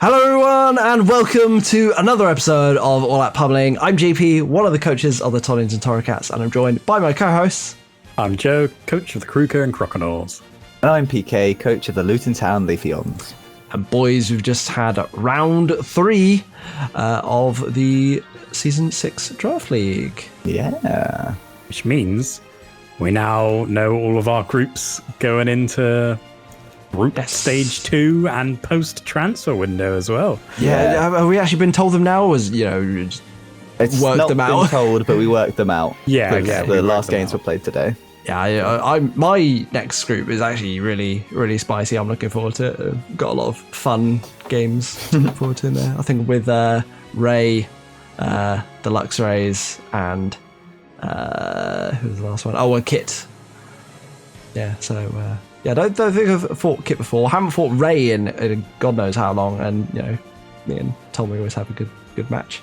Hello everyone and welcome to another episode of All Out Pummeling. I'm JP, one of the coaches of the Tollings and Torocats, and I'm joined by my co-hosts. I'm Joe, coach of the Kruger and Croconaws. And I'm PK, coach of the Luton Town Leafeons. And boys, we've just had round 3 of the Season 6 Draft League. Yeah. Which means we now know all of our groups going into group stage 2 and post-transfer window as well. Yeah, have we actually been told them now, or was, just it's worked not them been out? told, but we worked them out. Yeah, the last games were played today. Yeah, my next group is actually really, really spicy. I'm looking forward to it. Got a lot of fun games to look forward to in there. I think with Ray, Deluxe Rays, and who was the last one? Oh, Kit. Yeah, so I don't think I've fought Kit before. I haven't fought Ray in God knows how long, and me and Tommy always have a good match.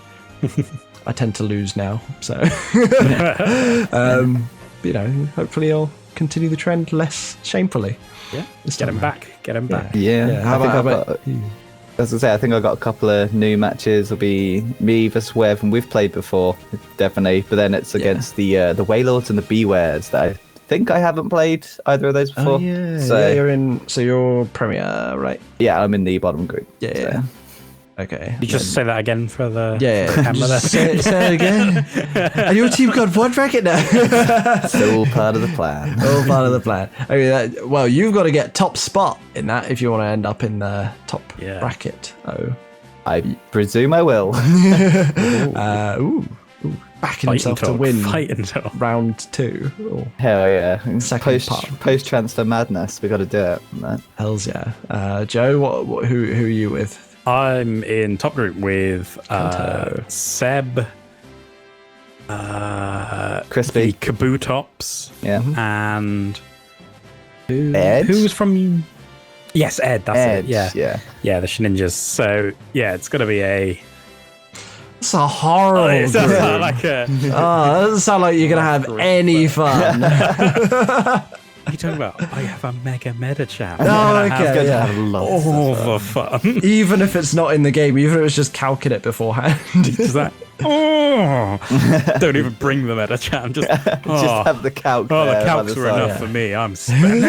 I tend to lose now, so hopefully I'll continue the trend less shamefully. Yeah, get him back. Yeah. How about as I say, I think I got a couple of new matches. It'll be me versus Wev, and we've played before, definitely. But then it's against the Waylords and the Bewares that I think I haven't played either of those before. Oh, yeah. So you're Premier, right? yeah, I'm in the bottom group. Yeah. Okay. You just say that again for the camera there. Say it again. And your team got one bracket now. It's all part of the plan. All part of the plan. Okay, you've got to get top spot in that if you want to end up in the top bracket. Oh, I presume I will. Backing himself to win round 2. Oh. Hell yeah. Post-transfer madness. We got to do it. Hells yeah. Joe, who are you with? I'm in top group with Kanto. Seb, Crispy, Kabutops, and Ed? who's from? Yes, Ed. That's Ed, it. Yeah, the Sheninjas. So yeah, it's gonna be a. It's a horrible. It doesn't sound like a. That doesn't sound like you're gonna have any fun. What are you talking about? I have a mega meta champ. Oh, okay. Have lots of fun. Even if it's not in the game, even if it's just calcing it beforehand. Just that. Don't even bring the meta champ. Just have the calc. Oh, the calcs were enough for me. I'm spent.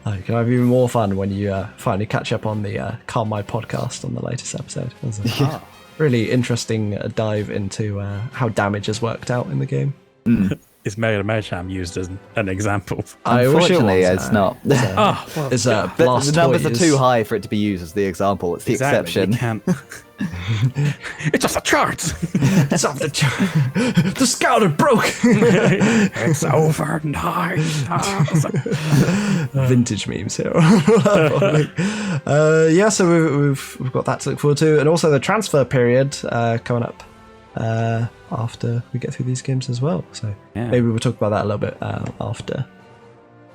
You can have even more fun when you finally catch up on the Calm My podcast on the latest episode. It was a really interesting dive into how damage has worked out in the game. Is Mega Mecham used as an example? Unfortunately, it's not. It's the numbers are too high for it to be used as the example. It's the exception. You can't. It's off the charts. It's off the charts. The scouter broke. It's overnight. Vintage memes here. So we've got that to look forward to, and also the transfer period coming up after we get through these games as well. So maybe we'll talk about that a little bit after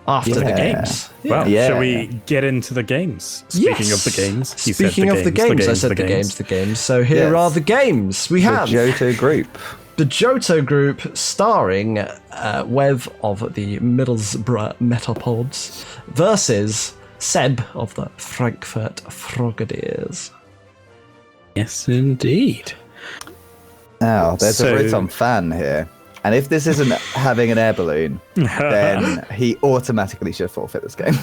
the games. Well, shall we get into the games? Speaking of the games, I said the games. So here are the games. We have the Johto group. The Johto group, starring Wev of the Middlesbrough Metapods versus Seb of the Frankfurt Frogadiers. Yes, indeed. Now, there's a Rotom fan here. And if this isn't having an air balloon, then he automatically should forfeit this game.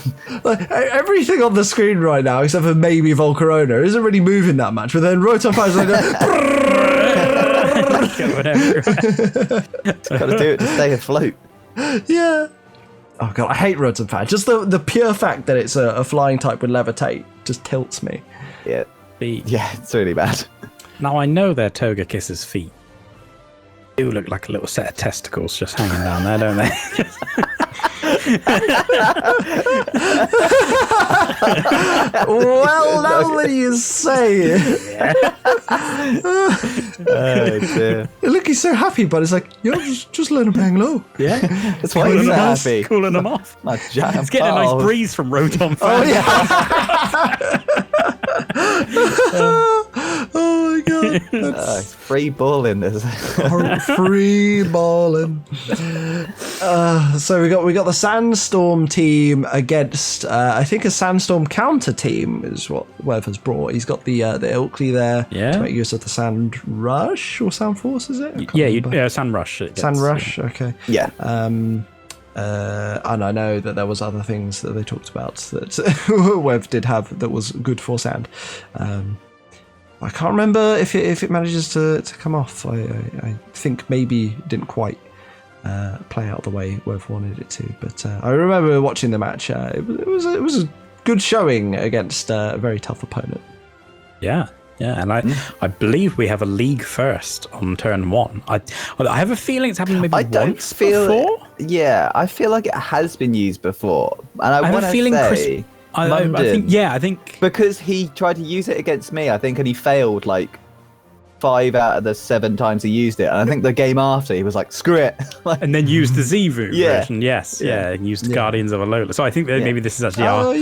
Everything on the screen right now, except for maybe Volcarona, isn't really moving that much. But then Rotom fans are It's got to do it to stay afloat. Yeah. Oh god, I hate Rotom fan. Just the pure fact that it's a flying type with levitate just tilts me. Yeah. It's really bad. Now I know they're Togekiss's feet. They do look like a little set of testicles just hanging down there, don't they? Well, now that you say it. Oh dear. Look, he's so happy, but it's like, just let him hang low. Yeah. That's why he's happy. Cooling them off. It's getting a nice breeze from Rotom. Oh, oh my god. It's free balling. Free balling. So we got the Sandstorm team against I think a Sandstorm counter team is what Wev has brought. He's got the Ilkley there to make use of the Sand Rush or Sand Force, is it? Sand Rush. Sand Rush, okay. Yeah. And I know that there was other things that they talked about that Wev did have that was good for Sand. I can't remember if it manages to come off. I think maybe it didn't quite play out the way Wev wanted it to. But I remember watching the match. It was a good showing against a very tough opponent. Yeah, and I believe we have a league first on turn 1. I have a feeling it's happened maybe once before. I feel like it has been used before, and I have a feeling I think because he tried to use it against me, I think, and he failed like 5 out of the 7 times he used it. And I think the game after he was like, screw it, and then used the Zivu version. And used Guardians of Alola. So I think that maybe this is actually our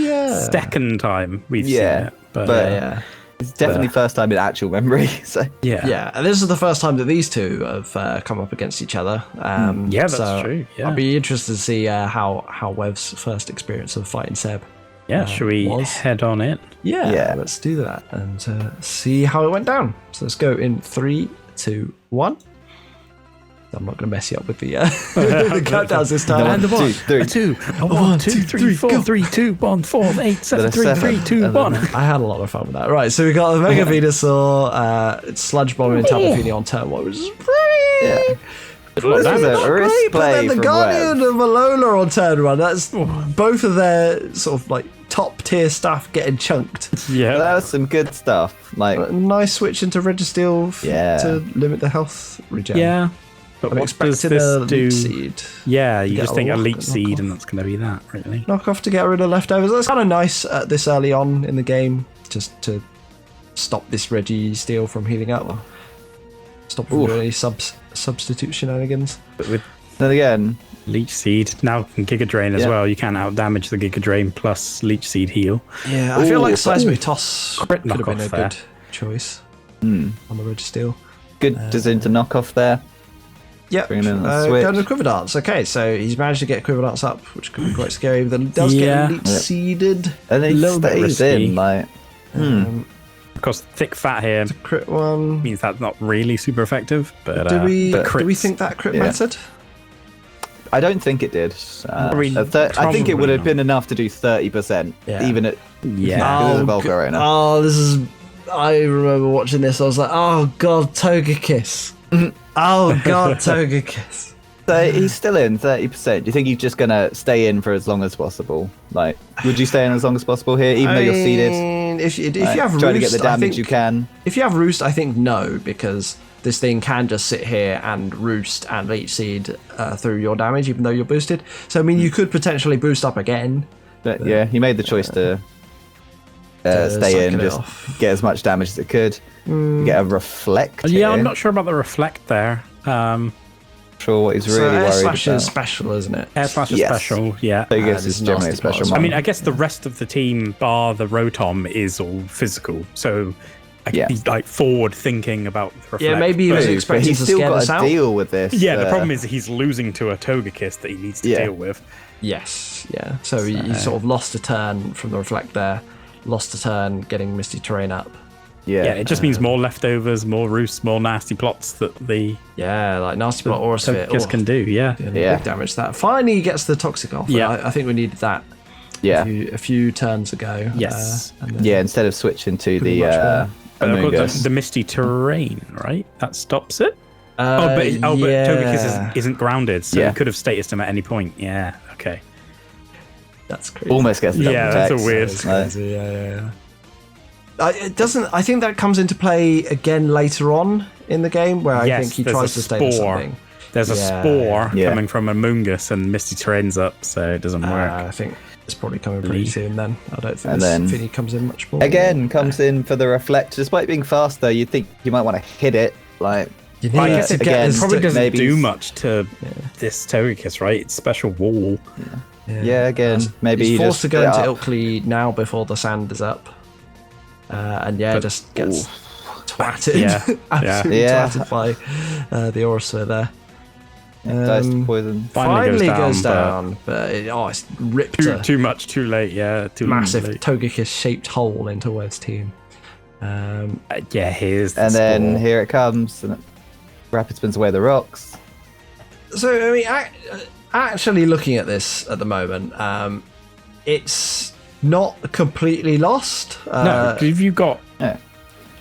second time we've seen it. But it's definitely first time in actual memory. So and this is the first time that these two have come up against each other. That's true. I'd be interested to see how Wev's first experience of fighting Seb. Should we head on in? Yeah, let's do that and see how it went down. So let's go in 3, 2, 1. I'm not going to mess you up with the countdowns this time. And 1, 2, 1, 2, 3, 4, 3, 2, 1, 4, 8, 7, 3, 3, 2, 1. I had a lot of fun with that. Right, so we got the Mega Venusaur, Sludge Bomb and Tapu Fini on turn 1, which is pretty... This was a risk play. But then the Guardian of Alola on turn 1, that's both of their sort of like top tier stuff getting chunked. Yeah, that was some good stuff. Like a nice switch into Registeel to limit the health regen. Yeah, but I'm expecting a Leech Seed. Yeah, you just think a Leech Seed and that's going to be that, really. Knock off to get rid of leftovers. That's kind of nice this early on in the game, just to stop this Registeel from healing up. Stop from doing any substitute shenanigans. But then again, Leech Seed now can Giga Drain as well. You can't out damage the Giga Drain plus Leech Seed heal. Yeah, I feel like Seismic Toss could have been a there. good choice on the Registeel. Good decision to knock off there. Yep, Bringing in the switch. going to Quiver Dance. Okay, so he's managed to get Quiver Dance up, which could be quite scary. But then it does get Leech Seeded. And then he stays in, like... Of course, thick fat here crit one means that's not really super effective. But do we think that crit mattered? I don't think it did. I think it would have been enough to do 30%, even at this is. I remember watching this. I was like, oh god, Togekiss. Oh god, Togekiss. So he's still in 30%. Do you think he's just gonna stay in for as long as possible? Like, would you stay in as long as possible here, even though you're seeded? If you have Roost, try to get the damage you can. If you have Roost, I think no, because this thing can just sit here and Roost and Leech Seed through your damage, even though you're boosted. So I mean, you could potentially boost up again. But yeah, he made the choice to stay in, just get as much damage as it could. Get a Reflect. Yeah, I'm not sure about the Reflect there. Sure what he's really worried about. Air Slash is special, isn't it? Air Slash is special, yeah. I guess it's generally a special one. I mean, I guess the rest of the team, bar the Rotom, is all physical. So I could be like forward thinking about the Reflect. Yeah, maybe he was expecting to scare us out. He's still got to deal with this. Yeah, the problem is he's losing to a Togekiss that he needs to deal with. Yes, yeah. So he sort of lost a turn from the Reflect there. Lost a turn getting Misty Terrain up. Yeah, it just means more leftovers, more roosts, more nasty plots that the like nasty plot or Sphere can do. Big damage. That finally gets the Toxic off. Yeah, I think we needed that. Yeah, a few turns ago. Yes. Instead of switching to the Misty Terrain, right? That stops it. But Togekiss isn't grounded, so you could have statused him at any point. Yeah. Okay. That's crazy. Almost gets double that's a weird. That's crazy. Yeah. It doesn't. I think that comes into play again later on in the game, where I think he tries to stay something. There's a spore coming from a Mungus, and Misty Terrain's up, so it doesn't work. I think it's probably coming pretty soon. Then I don't think Finny comes in much more. Again, comes in for the Reflect. Despite being faster, you'd think you might want to hit it. Like, I guess it probably doesn't do much to this Togekiss, right? It's special wall. Yeah, again, maybe he's forced to go into Ilkley now before the sand is up. Just gets twatted. Absolutely twatted by the Aurasphere there. Dice to poison. Finally goes down, but it's ripped Too much, too late. Yeah, too massive late. Togekiss-shaped hole into Web's team. Here's the And then score. here it comes, and Rapid spins away the rocks. So, I mean, actually looking at this at the moment, it's not completely lost. No, you got Yeah.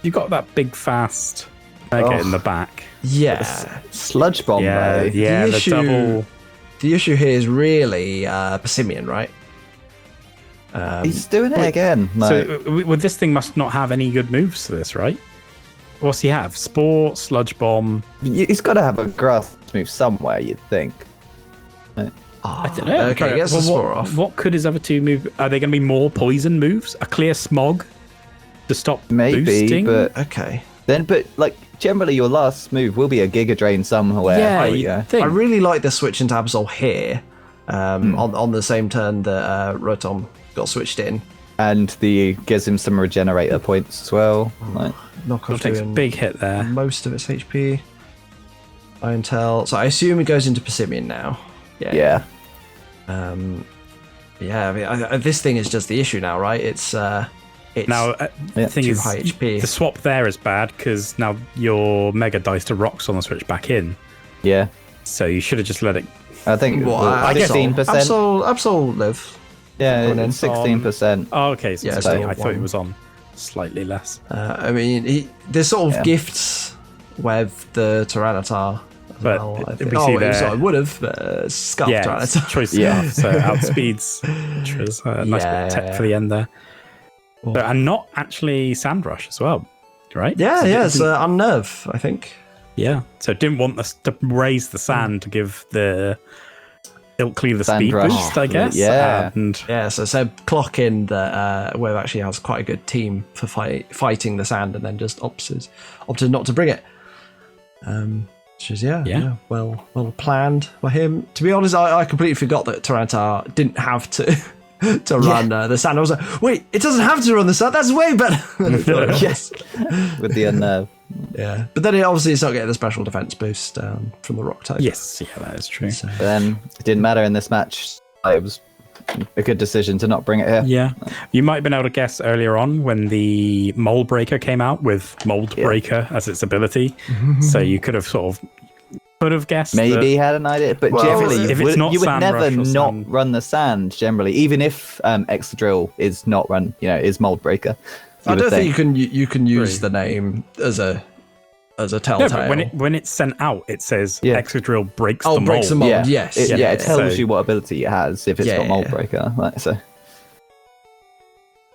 that big fast Mega in the back. Yeah. Sludge bomb, though. Yeah, the double. The issue here is really Persimmon, right? He's doing it again. So this thing must not have any good moves to this, right? What's he have? Spore, Sludge Bomb. He's got to have a grass move somewhere, you'd think. I don't know. Okay, gets the Spore off. What could his other two move? Are they going to be more poison moves? A clear Smog to stop Maybe, boosting? but Okay. then, like generally, your last move will be a Giga Drain somewhere. Yeah, There we you go. think. I really like the switch into Absol here, on the same turn that Rotom got switched in. And the gives him some regenerator points as well. Like, Knockoff takes a doing big hit there. most of its HP. Iron Tail. So I assume it goes into Persimmon now. yeah. I mean, this thing is just the issue now, right? It's Now, the thing too is, high HP. the swap there is bad because now your Mega dice to rocks on the switch back in. Yeah. So you should have just let it. I think I guess 16%. Absol live. Yeah, Going in. 16%. Oh, okay. So Yeah, I so thought it was on slightly less. I mean, there's sort of gifts with the Tyranitar. As But well, I we think. see It there- would have, but Scuff Yeah, Tyranitar. choice Yeah. enough. So outspeeds, which was a nice bit of tech for the end there. But, and not actually Sandrush as well, right? Yeah, So it's Unnerve, I think. Yeah. So didn't want us to raise the sand to give the Ilkley the speed Sandrush. boost, I guess. Yeah. And Yeah, so clock in that Web actually has quite a good team for fighting the sand, and then just opted not to bring it. Which is well planned by him. To be honest, I completely forgot that Tyranitar didn't have to run the sand. I was like, wait, it doesn't have to run the sand. That's way better. Yes. With the Unnerve. Yeah, but then it's not getting the special defense boost from the rock type. yes, yeah, that is true. So, But then it didn't matter in this match. It was a good decision to not bring it here. Yeah. You might have been able to guess earlier on when the Mold Breaker came out with Mold Breaker as its ability. So you could have guessed. Maybe had an idea, but Well, generally if you it's not would Sand never Rush or not Sand- run the sand. Generally, even if Excadrill is not run, is Mold Breaker. I don't think you can use the name as a No, telltale. but when it's sent out, it says Yeah. Excadrill breaks Oh, the mold. breaks the mold. Yeah, Yes. it tells So- you what ability it has if it's Yeah, got Mold yeah. Breaker. Like, so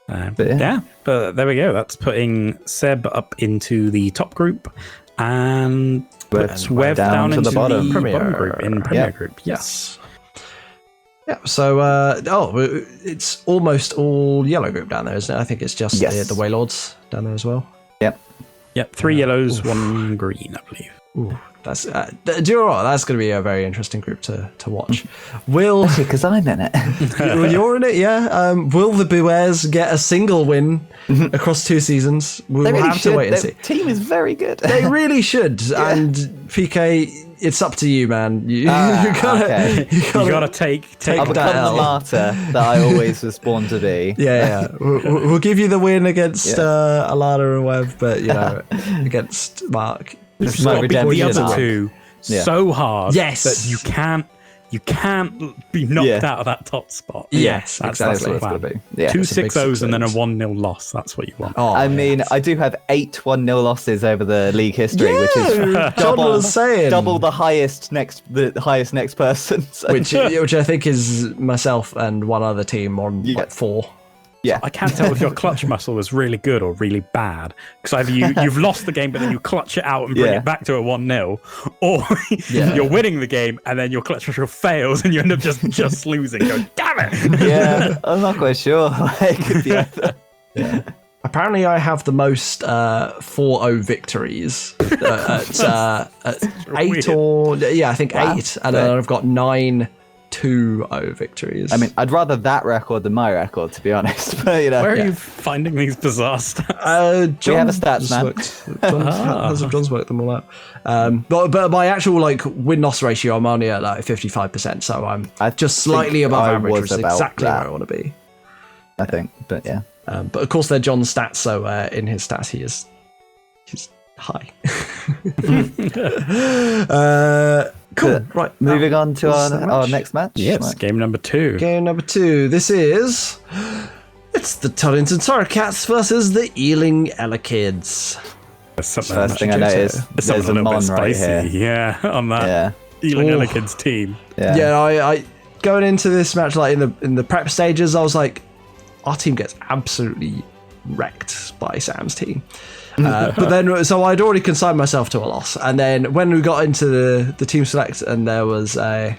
Yeah, but there we go. That's putting Seb up into the top group and puts Wev down to into the bottom. Premier. group in Premier Yeah. Group. Yes. Yeah, so it's almost all yellow group down there, isn't it? I think it's just Yes. the Waylords down there as well. Yep. 3 yellows, 1 green, I believe. Ooh, that's do you know what? That's going to be a very interesting group to watch. Will because I'm in it. you're in it? Yeah. Will the Bewares get a single win across 2 seasons? We'll They really have to should. wait and Their see. team is very good. They really should. And PK, it's up to you, man. You okay. You gotta take I'll that become the L. martyr that I always was born to be. Yeah. We'll give you the win against Alana and Webb, but against Mark. You've My got to beat the redemption other arc. 2 Yeah. so hard Yes. that you can't be knocked out of that top spot. Yes, That's exactly. the plan. It's gotta be. Yeah. 2 It's a big 6-0s and then a 6-0s. 1-0 loss. That's what you want. Oh, I mean, I do have 8 1-0 losses over the league history, which is John was saying. double the highest next person. So, which I think is myself and one other team on like 4. yeah, I can't tell if your clutch muscle was really good or really bad. Because either you've lost the game, but then you clutch it out and bring Yeah. it back to a 1 or you're winning the game and then your clutch muscle fails and you end up just losing. Go, damn it! yeah, I'm not quite sure. It could be either. Apparently, I have the most 4-0 victories at 8 weird. or I think 8, and then I've got 9 2-0 victories. I mean, I'd rather that record than my record, to be honest. But, Where are you finding these bizarre stats? we have a stats man. John's worked them all out. But my actual win-loss ratio, I'm only at 55%, so I'm just slightly above average, which is exactly where I want to be. I think, but yeah. But of course, they're John's stats, so in his stats, he's high. Cool. Right. Moving on to our next match. Yes, game number 2. Game number 2. It's the Torrington Torracats versus the Ealing Kids. First thing I noticed, there's a Mon right here. Yeah, on that Ealing Kids team. Yeah, I going into this match in the prep stages, I was like, our team gets absolutely wrecked by Sam's team. But then, so I'd already consigned myself to a loss. And then when we got into the team select and there was an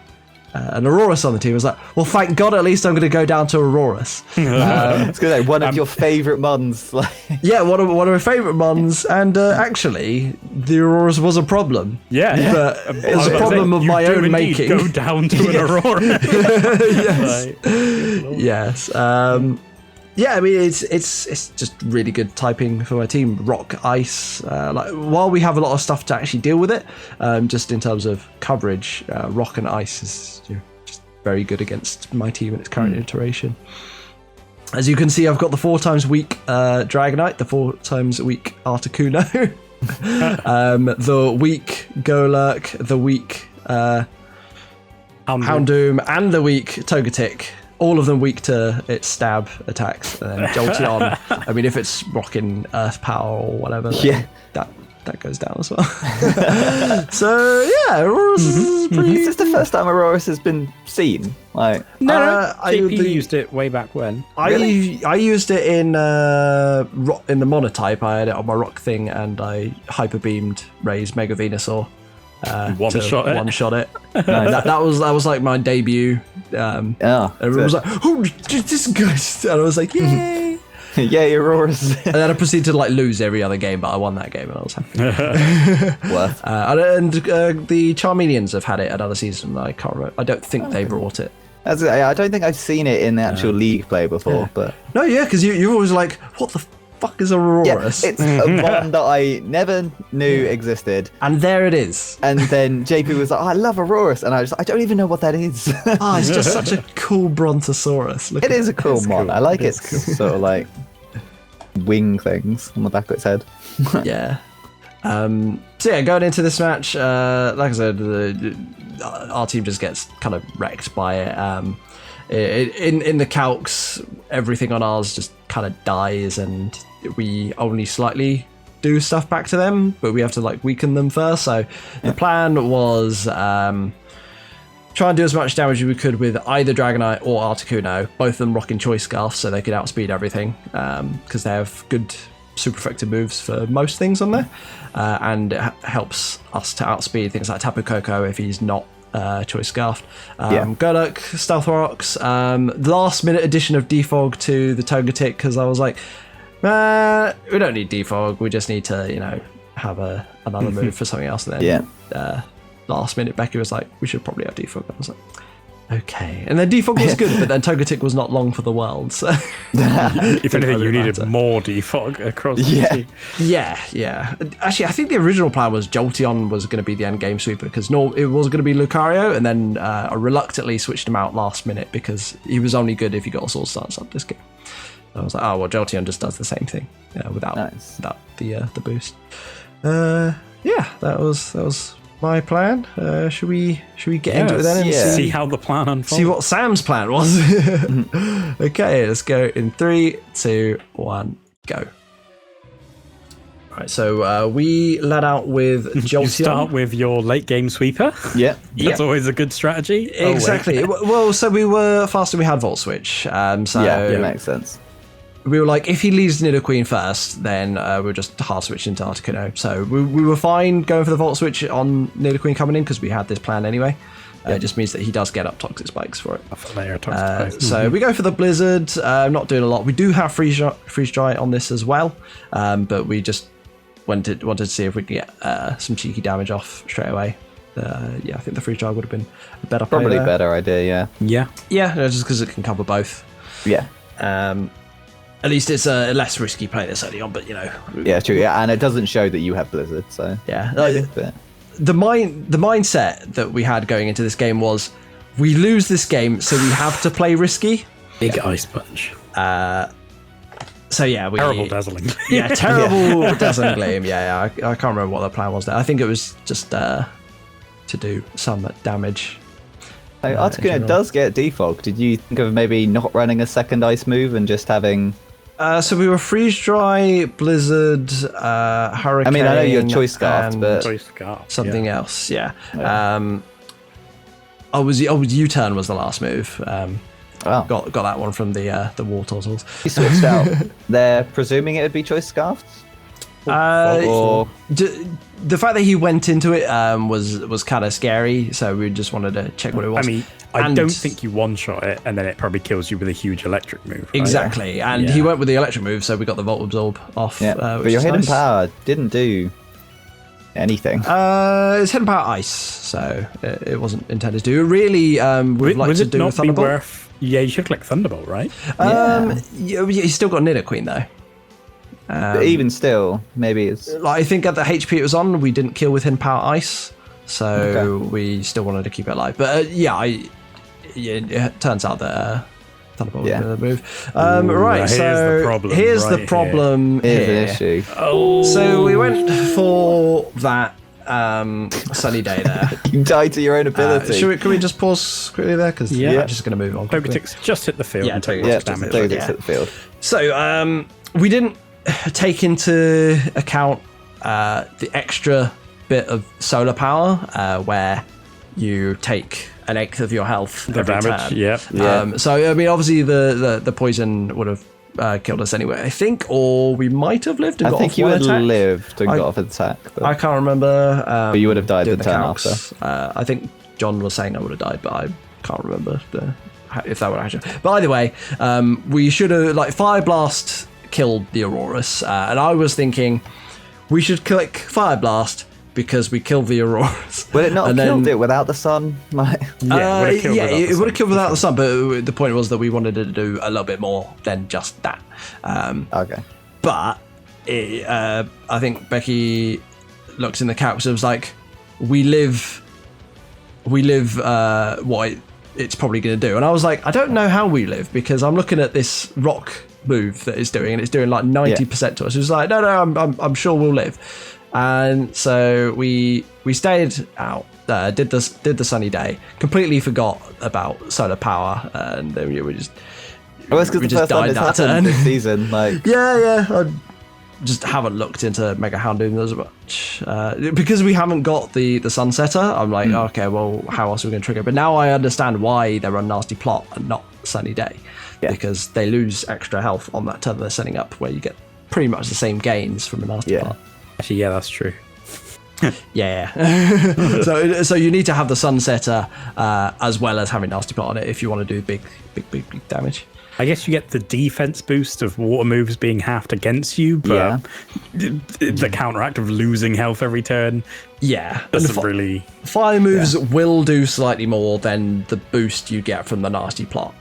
Aurorus on the team, I was like, well, thank God, at least I'm going to go down to Aurorus. It's good, one of your favourite Mons. Yeah, one of my favourite Mons. And actually, the Aurorus was a problem. Yeah. But it was a problem of my own making. Go down to an Aurora. Yes. Yeah, I mean, it's just really good typing for my team. Rock, ice. While we have a lot of stuff to actually deal with it, just in terms of coverage, rock and ice is just very good against my team in its current iteration. As you can see, I've got the 4 times weak Dragonite, the 4 times weak Articuno, the weak Golurk, the weak Houndoom, and the weak Togetic. All of them weak to its stab attacks. And then Jolteon, I mean, if it's rocking Earth Power or whatever, that goes down as well. So, yeah, Aurorus is pretty... Is this the first time Aurorus has been seen? No, JP used it way back when. I used it in the Monotype. I had it on my rock thing, and I Hyper Beamed Ray's Mega Venusaur. One shot it. That was like my debut. Everyone was like, "Oh, this guy!" And I was like, "Yay!" Yay, Aurorus. And then I proceeded to lose every other game, but I won that game, and I was happy. Worth. And the Charmeleons have had it another season. I can't remember. I don't think they brought it. I don't think I've seen it in the actual league play before, but no, because you're always like, "What the fuck is Aurorus?" Yeah, it's a one that I never knew existed. And there it is. And then JP was like, "Oh, I love Aurorus," and I don't even know what that is. It's just such a cool Brontosaurus. It is a cool mon. I like its sort of like wing things on the back of its head. Yeah. So yeah, going into this match, like I said, our team just gets kind of wrecked by it. In the calcs, everything on ours just kind of dies, and we only slightly do stuff back to them, but we have to weaken them first. So the plan was try and do as much damage as we could with either Dragonite or Articuno, both of them rocking Choice Scarf, so they could outspeed everything, because they have good super effective moves for most things on there, and it helps us to outspeed things like Tapu Koko if he's not Choice Scarf. Golurk, Stealth Rocks, last minute addition of Defog to the Togetic, because I was like, we don't need Defog, we just need to have another move for something else. And then last minute Becky was like, we should probably have Defog. I was like, okay. And then Defog was good, but then Togetic was not long for the world, so if anything, you needed more Defog across the team. Yeah. Actually, I think the original plan was Jolteon was going to be the end game sweeper, because it was going to be Lucario, and then I reluctantly switched him out last minute because he was only good if he got a Sword Stance up this game. I was like, oh well, Jolteon just does the same thing without the boost. That was my plan. Should we get into it then and see how the plan unfolds? See what Sam's plan was. Okay, let's go in 3, 2, 1, go. Right, so we let out with Jolteon. You start with your late game sweeper. That's always a good strategy. Exactly. Well, so we were faster. We had Volt Switch. It makes sense. We were like, if he leaves Nidoqueen first, then we'll just hard switch into Articuno. So we were fine going for the Volt Switch on Nidoqueen coming in, because we had this plan anyway. It just means that he does get up Toxic Spikes for it. So we go for the Blizzard. Not doing a lot. We do have Freeze Dry on this as well, but we just wanted to see if we could get some cheeky damage off straight away. I think the free trial would have been a better play Probably there. better idea, Yeah. Yeah, just because it can cover both. yeah. At least it's a less risky play this early on, but Yeah, true. Yeah, and it doesn't show that you have Blizzard, so yeah. but- The mindset that we had going into this game was, we lose this game, so we have to play risky. Big ice punch. So yeah, Terrible dazzling. Yeah, terrible dazzling gleam. Yeah, I can't remember what the plan was there. I think it was just to do some damage. Like, in Articuno general. does get defog. Did you think of maybe not running a second ice move and just having... So we were freeze dry, blizzard, hurricane. I mean, I know you're choice scarfed, and but... Choice scarf. something else. Yeah. U-turn was the last move. Wow. Got that one from the war turtles. You switched out. They're presuming it would be choice scarfed? Or... The fact that he went into it was kind of scary, so we just wanted to check what it was. I mean, I don't think you one-shot it, and then it probably kills you with a huge electric move. Right? Exactly, and he went with the electric move, so we got the Volt Absorb off. Yeah, which but your is hidden nice. power didn't do anything. It's hidden power ice, so it wasn't intended to. Really, we'd like Would to it do not a be Thunderbolt. worth... Yeah, you should click Thunderbolt, right? He's still got Nidoqueen though. But even still, maybe it's... Like, I think at the HP it was on, we didn't kill with hidden power ice, so we still wanted to keep it alive. But it turns out that Thunderbolt was the move. Right, here's so the problem here's right the problem Here's here. an issue. So we went for that sunny day there. You died to your own ability. Can we just pause quickly there? Because Yeah. I'm just going to move on quickly. Togetic's just hit the field Yeah, and take Togetic lots just of hit damage. the Togetic yeah. hit the field. So we didn't take into account the extra bit of solar power where you take an eighth of your health The every damage, turn. yeah. So I mean, obviously the poison would have killed us anyway, I think, or we might have lived and I got think off you one would attack. lived and got off an attack. But... I can't remember. But you would have died doing the turn calcs. I think John was saying I would have died, but I can't remember if that would have happened. But either way, we should have Fire Blast killed the Auroras, and I was thinking we should click Fire Blast because we killed the Auroras. Would it not And have killed then- it without the sun? Like... it would have killed without the sun, but the point was that we wanted to do a little bit more than just that. Okay. But I think Becky looked in the calcs and was like, we live what it's probably going to do. And I was like, I don't know how we live, because I'm looking at this rock move that it's doing, and it's doing like 90% to us. It was like, no, I'm sure we'll live. And so we stayed out, did the sunny day, completely forgot about solar power, and then we just Well, it's because we the just first time died it's that happened turn. this season. Like, yeah. I just haven't looked into Mega Houndoom as much because we haven't got the Sunsetter. I'm like, okay, well, how else are we going to trigger? But now I understand why they're on Nasty Plot and not Sunny Day, because they lose extra health on that turn they're setting up, where you get pretty much the same gains from a Nasty Plot. Actually, yeah, that's true. Yeah. so you need to have the Sunsetter as well as having Nasty Plot on it if you want to do big damage. I guess you get the defense boost of water moves being halved against you, but the counteract of losing health every turn doesn't really... Fire moves will do slightly more than the boost you get from the Nasty Plot,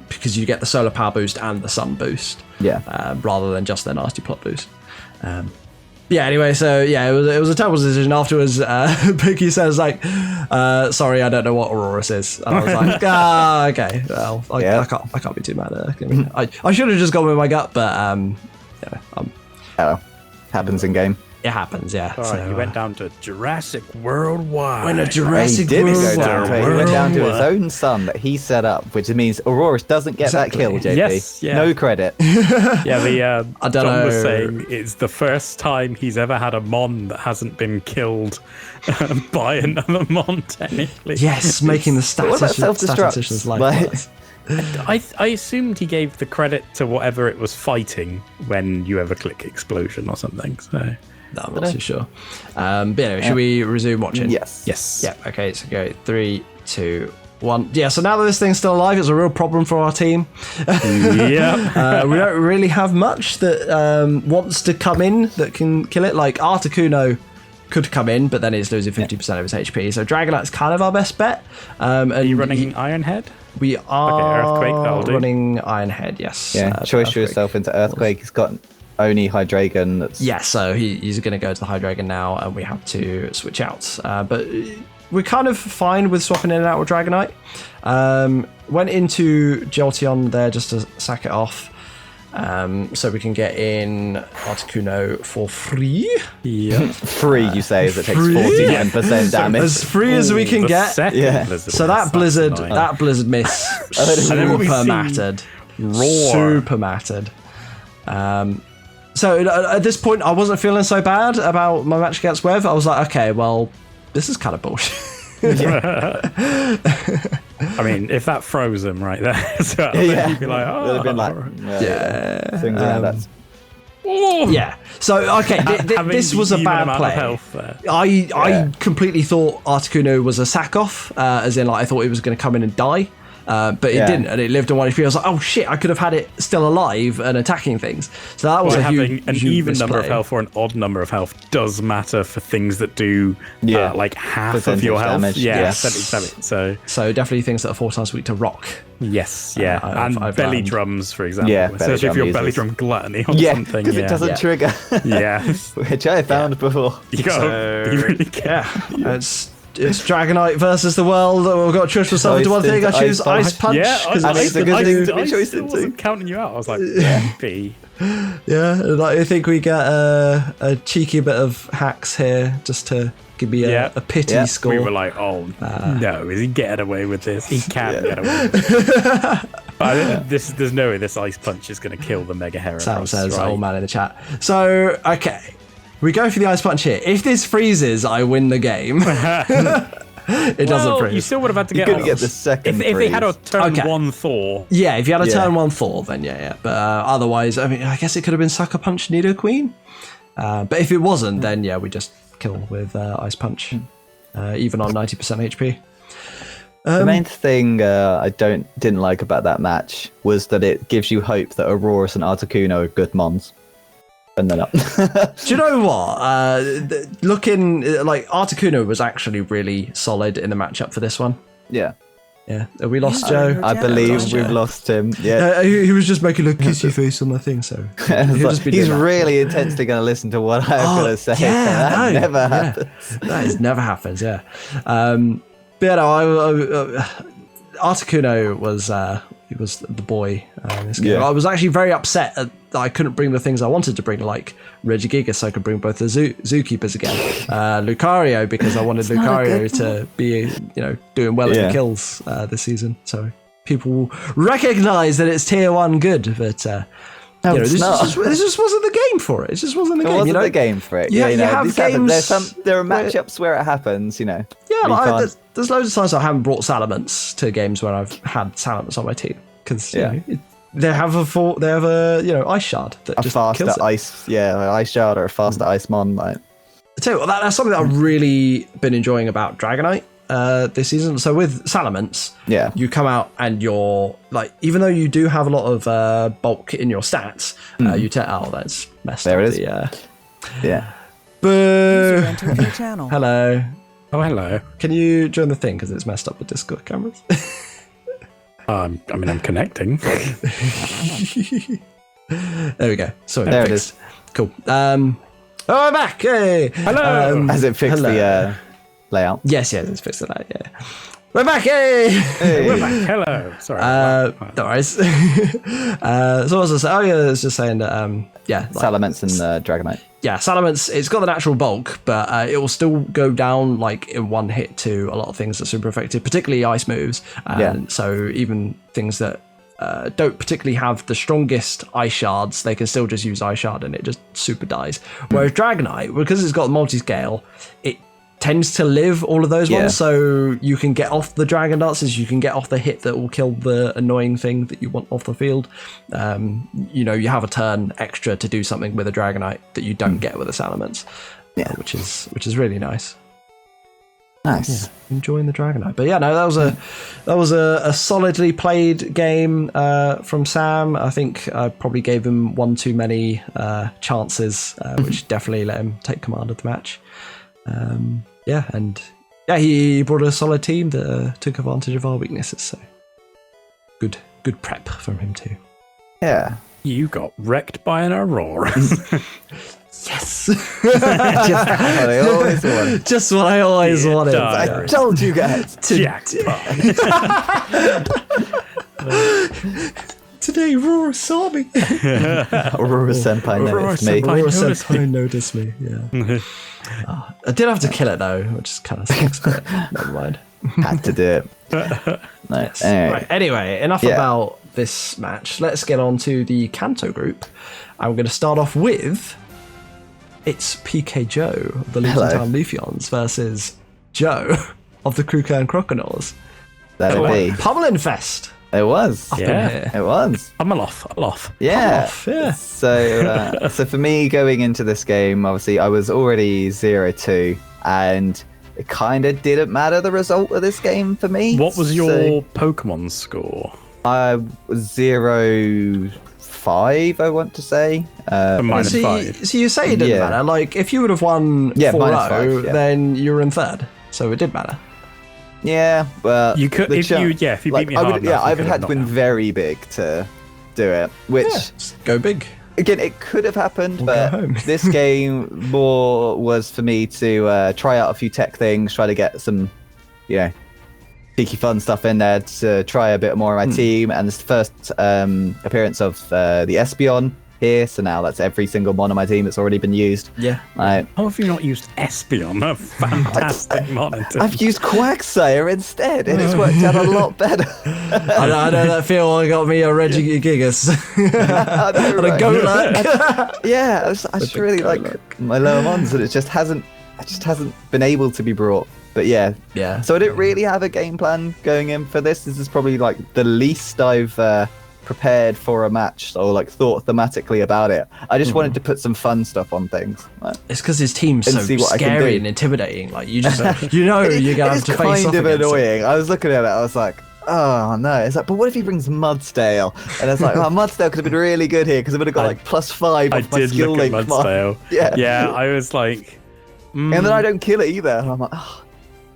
because you get the solar power boost and the sun boost, rather than just the Nasty Plot boost. Anyway, so it was a terrible decision. Afterwards, Pookie says sorry, I don't know what Auroras is, and I was like, okay, well, I can't be too mad at it. I mean, I should have just gone with my gut, but happens in game. it happens, yeah. All right, So, he went down to Jurassic Worldwide. when a He Jurassic didn't World. go down to it. He went down to his own sun that he set up, which means Aurorus doesn't get that kill, JP. Yes, yeah. No credit. Yeah, I don't John was know. saying it's the first time he's ever had a Mon that hasn't been killed by another Mon, technically. Yes, making the What about statistician's self-destructs? life. I assumed he gave the credit to whatever it was fighting when you ever click explosion or something. So No, I'm not too sure. But anyway, should we resume watching? Yes. yes, Yeah, okay, so go 3, 2, 1. Yeah, so now that this thing's still alive, it's a real problem for our team. yeah. We don't really have much that wants to come in that can kill it. Like Articuno could come in, but then it's losing 50% of his HP. So Dragonite's kind of our best bet. And Are you running Iron Head? We are Earthquake, that'll do. running Iron Head, yes. Yeah, choice yourself into Earthquake. He's got only Hydreigon. That's... Yeah, so he's going to go to the Hydreigon now, and we have to switch out. But we're kind of fine with swapping in and out with Dragonite. Went into Jolteon there just to sack it off. So we can get in Articuno for free. Yeah. Free, you say, as it takes free? 49% damage. As free as we can get. Yeah. So that blizzard miss super mattered. Roar. Super mattered. So at this point, I wasn't feeling so bad about my match against Wev. I was like, okay, well, this is kind of bullshit. I mean, if that froze him right there, so you'd be like, oh. Would have been like, things like that. Yeah. So okay, this was a bad play. I completely thought Articuno was a sack off, as in like I thought it was going to come in and die. But it didn't, and it lived on 1 HP. I was like, oh shit, I could have had it still alive and attacking things. So that was having an even misplay. number of health or an odd number of health does matter for things that do like half percentage of your health. Damage. So definitely things that are 4 times weak to rock. Yes, and I've belly learned. drums, for example. Yeah, especially if you're belly drum gluttony or something. Because it doesn't trigger. Yeah. Which I found before. You gotta be really careful. It's Dragonite versus the world. We've got to choose myself into one thing. I choose Ice Punch. Yeah, it's a good thing to be choiced I wasn't counting you out. I was like, B. Yeah, like, I think we get a cheeky bit of hacks here just to give me a pity score. We were like, oh no, is he getting away with this? He can't get away with this. But there's no way this Ice Punch is going to kill the Mega Heracross. Sam says, old man in the chat. So, okay. We go for the Ice Punch here. If this freezes, I win the game. It doesn't freeze. You still would have had to get. You're going to get the second if he had a turn Okay. 1 Thor. Yeah, if you had a turn 1 Thor, then yeah. But otherwise, I mean, I guess it could have been Sucker Punch Nidoqueen. But if it wasn't, then yeah, we just kill with Ice Punch, even on 90% HP. The main thing I didn't like about that match was that it gives you hope that Aurorus and Articuno are good mons. And then up. Do you know what? Looking like Articuno was actually really solid in the matchup for this one. Yeah. Yeah. Have we lost Joe? I believe we've lost him. Yeah. He was just making a kissy face on the thing, so he's really intensely going to listen to what I'm going to say. Yeah, that never happens. That never happens. Yeah. But yeah, no, Articuno was the boy in this game. Yeah. I was actually very upset that I couldn't bring the things I wanted to bring, like Regigigas, so I could bring both the Zookeepers again. Lucario, because I wanted Lucario to be, doing well in the kills this season. So people recognise that it's tier 1 good, but this just wasn't the game for it. It just wasn't the game. It wasn't the game for it. Yeah, you have games. There are matchups where it happens. Yeah, like, there's loads of times I haven't brought Salamence to games where I've had Salamence on my team because they have a Ice Shard that a just faster kills it. Ice Shard or a faster Ice Mon. Like, I tell you what, that's something that I've really been enjoying about Dragonite this season. So with Salamence, you come out and you're like, even though you do have a lot of bulk in your stats, you tell, that's messed there up. There it is. Yeah. Boo! Channel. Hello. Oh, hello. Can you join the thing because it's messed up with Discord cameras? I'm connecting. There we go. Sorry, there fixed. It is. Cool. I'm back. Hey. Hello. Has it fixed the layout? Yes, it's fixed the layout. Yeah. We're back. Hey. We're back. Hello. Sorry. No worries. So what was I saying? Oh yeah, it's just saying that. Salamence and Dragonite. Yeah, Salamence, it's got the natural bulk, but it will still go down like in one hit to a lot of things that are super effective, particularly ice moves. So even things that don't particularly have the strongest ice shards, they can still just use ice shard and it just super dies. Whereas Dragonite, because it's got multi-scale, it tends to live all of those ones, so you can get off the Dragon Dances, you can get off the hit that will kill the annoying thing that you want off the field. You have a turn extra to do something with a Dragonite that you don't get with a Salamence, which is really nice. Nice. Yeah, enjoying the Dragonite. But yeah, no, that was a solidly played game from Sam. I think I probably gave him one too many chances, which definitely let him take command of the match. He brought a solid team that took advantage of our weaknesses. So good prep from him too. Yeah. You got wrecked by an Aurora. Yes, Just what I always wanted. just what I always wanted. I told you guys. Jackpot. Today, Aurora saw me. Aurora Senpai noticed me. Senpai. Aurora noticed Senpai noticed me. Yeah. I did have to kill it though, which is kind of sucks. But never mind. Had to do it. Yes. Anyway. Right, anyway, enough about this match. Let's get on to the Kanto group. I'm going to start off with it's PK Joe of the Luton Town Lufions versus Joe of the Kruka and Crocodiles. That'll be. Pummeling Fest. It was. Up in Yeah. here. It was. I'm off. Yeah. Off, yeah. So for me going into this game, obviously I was already 0-2, and it kind of didn't matter the result of this game for me. What was your So Pokemon score? I was 0-5, I want to say. Minus 5. So you say it didn't Yeah. matter. Like, if you would have won 4-0, -5, yeah. then you were in third. So it did matter. Yeah, well, You could, if you beat me I hard would, enough, you I would could have had have to win knocked very big to do it. Which Go big. again, it could have happened, Or but go home. this game more was for me to try out a few tech things, try to get some, cheeky fun stuff in there to try a bit more of my team. And this is the first appearance of the Espeon here, so now that's every single mon on my team that's already been used. Yeah. How have you not used Espeon? A fantastic monitor. I've used Quagsire instead, and it's worked out a lot better. I know that feel got me a Regigigas. I know, And a right? Golurk. Yeah, I just really like my lower mons, and it just hasn't been able to be brought. But yeah, so I didn't really have a game plan going in for this. This is probably like the least I've prepared for a match, or like thought thematically about it. I just wanted to put some fun stuff on things. Like, It's because his team's And so see what I can scary do. and intimidating. Like, you just, you're going to have it's to face off kind of against it. annoying. I was looking at it, I was like, oh no. It's like, but what if he brings Mudsdale? And it's like, oh, Mudsdale could have been really good here because I would have got like +5 I off my did skill look at link. Mudsdale. Yeah. I was like... And then I don't kill it either. And I'm like, oh.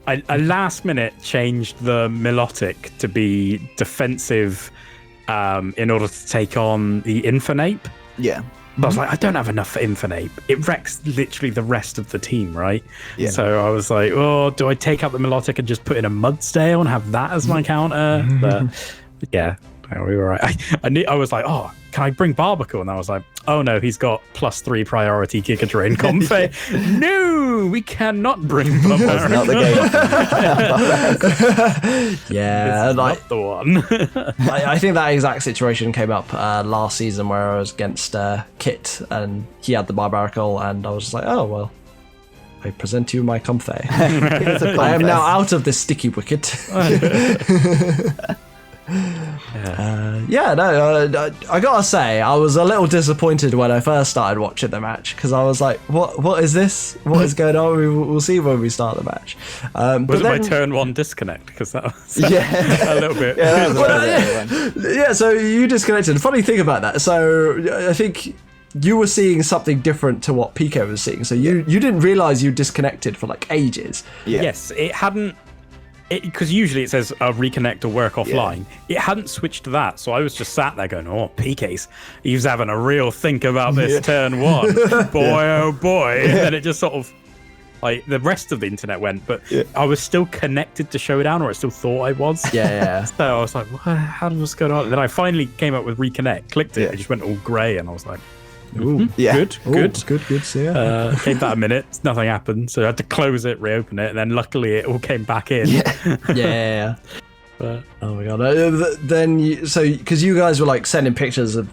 I last minute changed the Milotic to be defensive in order to take on the Infernape. Yeah. But I was like, I don't have enough for Infernape. It wrecks literally the rest of the team, right? Yeah. So I was like, oh, do I take out the Milotic and just put in a Mudsdale and have that as my counter? But yeah, we were right. I was like, oh, can I bring Barbacle? And I was like, oh no, he's got +3 priority Giga Drain Comfey. No, we cannot bring Barbacle. That's not the game. Yeah, This is like, not the one. I think that exact situation came up last season where I was against Kit and he had the Barbaracle and I was just like, oh, well, I present to you my Comfey. I am now out of this sticky wicket. I gotta say, I was a little disappointed when I first started watching the match because I was like, what is this? What is going on? We'll see when we start the match. Was it my turn 1 disconnect? Because that was a little bit. Yeah, that was a little bit. Yeah, so you disconnected. Funny thing about that. So I think you were seeing something different to what PK was seeing. So you didn't realize you disconnected for like ages. Yeah. Yes, it hadn't. Because usually it says reconnect or work offline. It hadn't switched to that, so I was just sat there going, "Oh, PK's, he's having a real think about this turn 1, boy, oh boy." And then it just sort of, like, the rest of the internet went, but I was still connected to Showdown, or I still thought I was. Yeah. So I was like, what's going on? And then I finally came up with reconnect, clicked it, it just went all grey, and I was like, Ooh. Yeah. good. Good. So yeah. Gave that a minute, nothing happened, so I had to close it, reopen it, and then luckily it all came back in. Yeah. But Oh my god. Then because you guys were like sending pictures of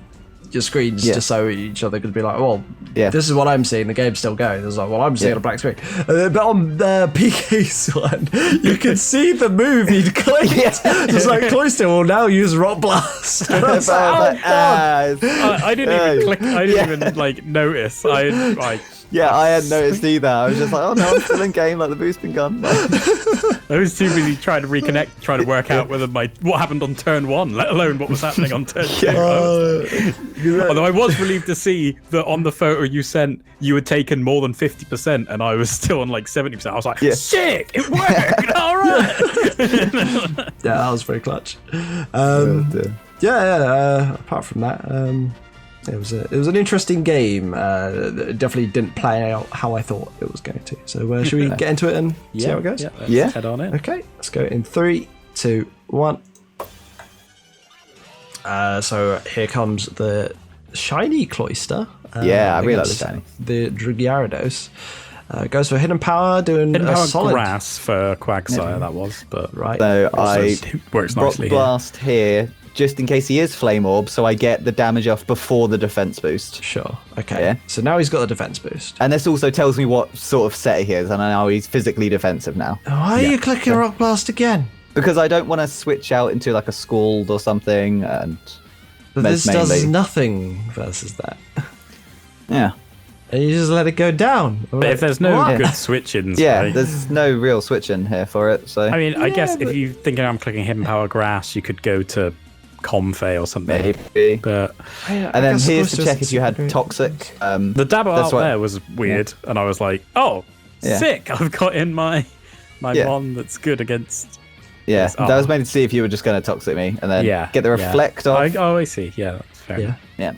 your screens just so each other could be like, well, this is what I'm seeing. The game's still going. It's like, well, I'm seeing a black screen. But on the PK's one, you could see the move he'd clicked. Just like close to. Well, now use Rock Blast. And I was like, oh god. I didn't even click. I didn't even like notice. I hadn't noticed either. I was just like, oh no, I'm still in game, like the boost's been gone. I was too busy trying to reconnect, trying to work out whether what happened on turn 1, let alone what was happening on turn 2. Although I was relieved to see that on the photo photo you sent, you had taken more than 50%, and I was still on like 70%. I was like, sick, it worked. All right. Yeah, that was very clutch. Apart from that, it was an interesting game. It definitely didn't play out how I thought it was going to. So should we get into it and see how it goes? Yeah, let's head on in. Okay, let's go in 3, 2, 1. So here comes the shiny Cloyster. I really like the shiny. The Dragarados. Goes for Hidden Power, doing Hidden a Power solid grass for Quagsire, that was, but right. So I works Rock nicely Blast here, just in case he is Flame Orb, so I get the damage off before the defense boost. Sure. Okay. Yeah. So now he's got the defense boost. And this also tells me what sort of set he is, and I know he's physically defensive now. Why are you clicking Rock Blast again? Because I don't want to switch out into like a Scald or something, and But this does nothing versus that. Yeah. And you just let it go down. But if there's no good switch-ins, right? There's no real switch-in here for it. So I mean, I guess if you're thinking I'm clicking Hidden Power Grass, you could go to Comfey or something. maybe. But And then here's to check if you had Toxic. the dabble out there was weird, and I was like, oh, sick, I've got in my one that's good against... Yeah, that was made to see if you were just going to Toxic me, and then get the Reflect off. I see. Yeah, that's fair. Yeah.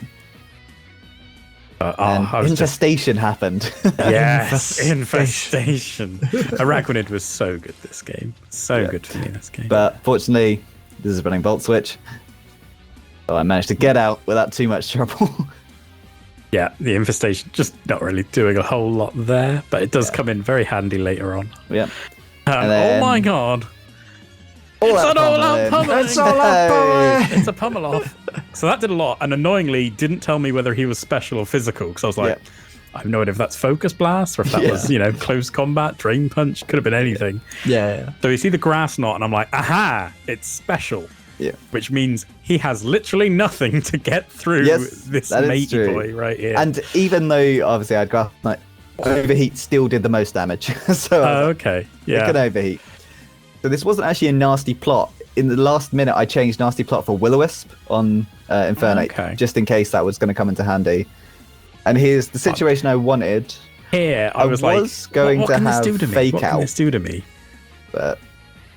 And Infestation happened. Yes, Infestation. Araquanid was so good this game. So good for me this game. But fortunately, this is running Volt Switch. So I managed to get out without too much trouble. Yeah, the Infestation just not really doing a whole lot there, but it does come in very handy later on. Yeah. Oh my god. It's an all-out pummeling. It's all-out pummeling. It's a pummel off. So that did a lot, and annoyingly didn't tell me whether he was special or physical, because I was like, I have no idea if that's Focus Blast or if that was, close combat, Drain Punch, could have been anything. Yeah. So you see the Grass Knot, and I'm like, aha, it's special. Yeah. Which means he has literally nothing to get through this matey boy right here. And even though, obviously, I'd Grass Knot, Overheat still did the most damage. So okay. Yeah. It can Overheat. So this wasn't actually a nasty plot. In the last minute, I changed nasty plot for Will-O-Wisp on Infernape, just in case that was going to come into handy. And here's the situation I wanted. Here, I was going what to can have this do to me? Fake What Out. can this do to me? But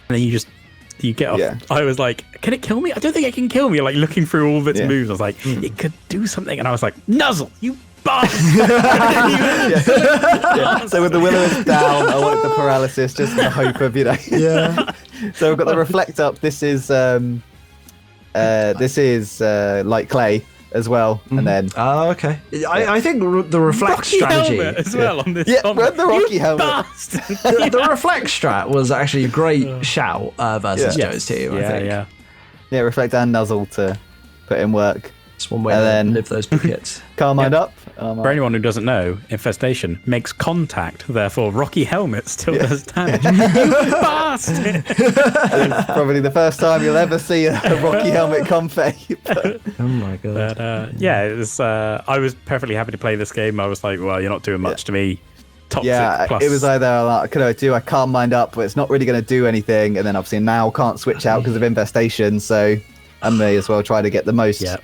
and then you get off. Yeah. I was like, can it kill me? I don't think it can kill me. Like looking through all of its moves, I was like, it could do something. And I was like, Nuzzle, you bastard! So with the Will-O-Wisp down, I wanted the paralysis just in the hope of, Yeah. So I've got the Reflect up. This is Light Clay as well, and then okay. I think the Reflect Rocky strategy helmet as well on this. run the Rocky helmet. Bastard. the Reflect strat was actually a great shout versus Joe's team. I think. Yeah, Reflect and Nuzzle to put in work. It's one way And to then- live those big hits. Carmine up. For anyone who doesn't know, Infestation makes contact, therefore Rocky Helmet still does damage. You bastard! Probably the first time you'll ever see a Rocky helmet Comfey. But Oh my god. But it was. I was perfectly happy to play this game. I was like, well, you're not doing much to me. Toxic yeah, plus. it was either like, could I do I can't mind up, but it's not really going to do anything, and then obviously now can't switch out because of Infestation, so I may as well try to get the most. Yeah.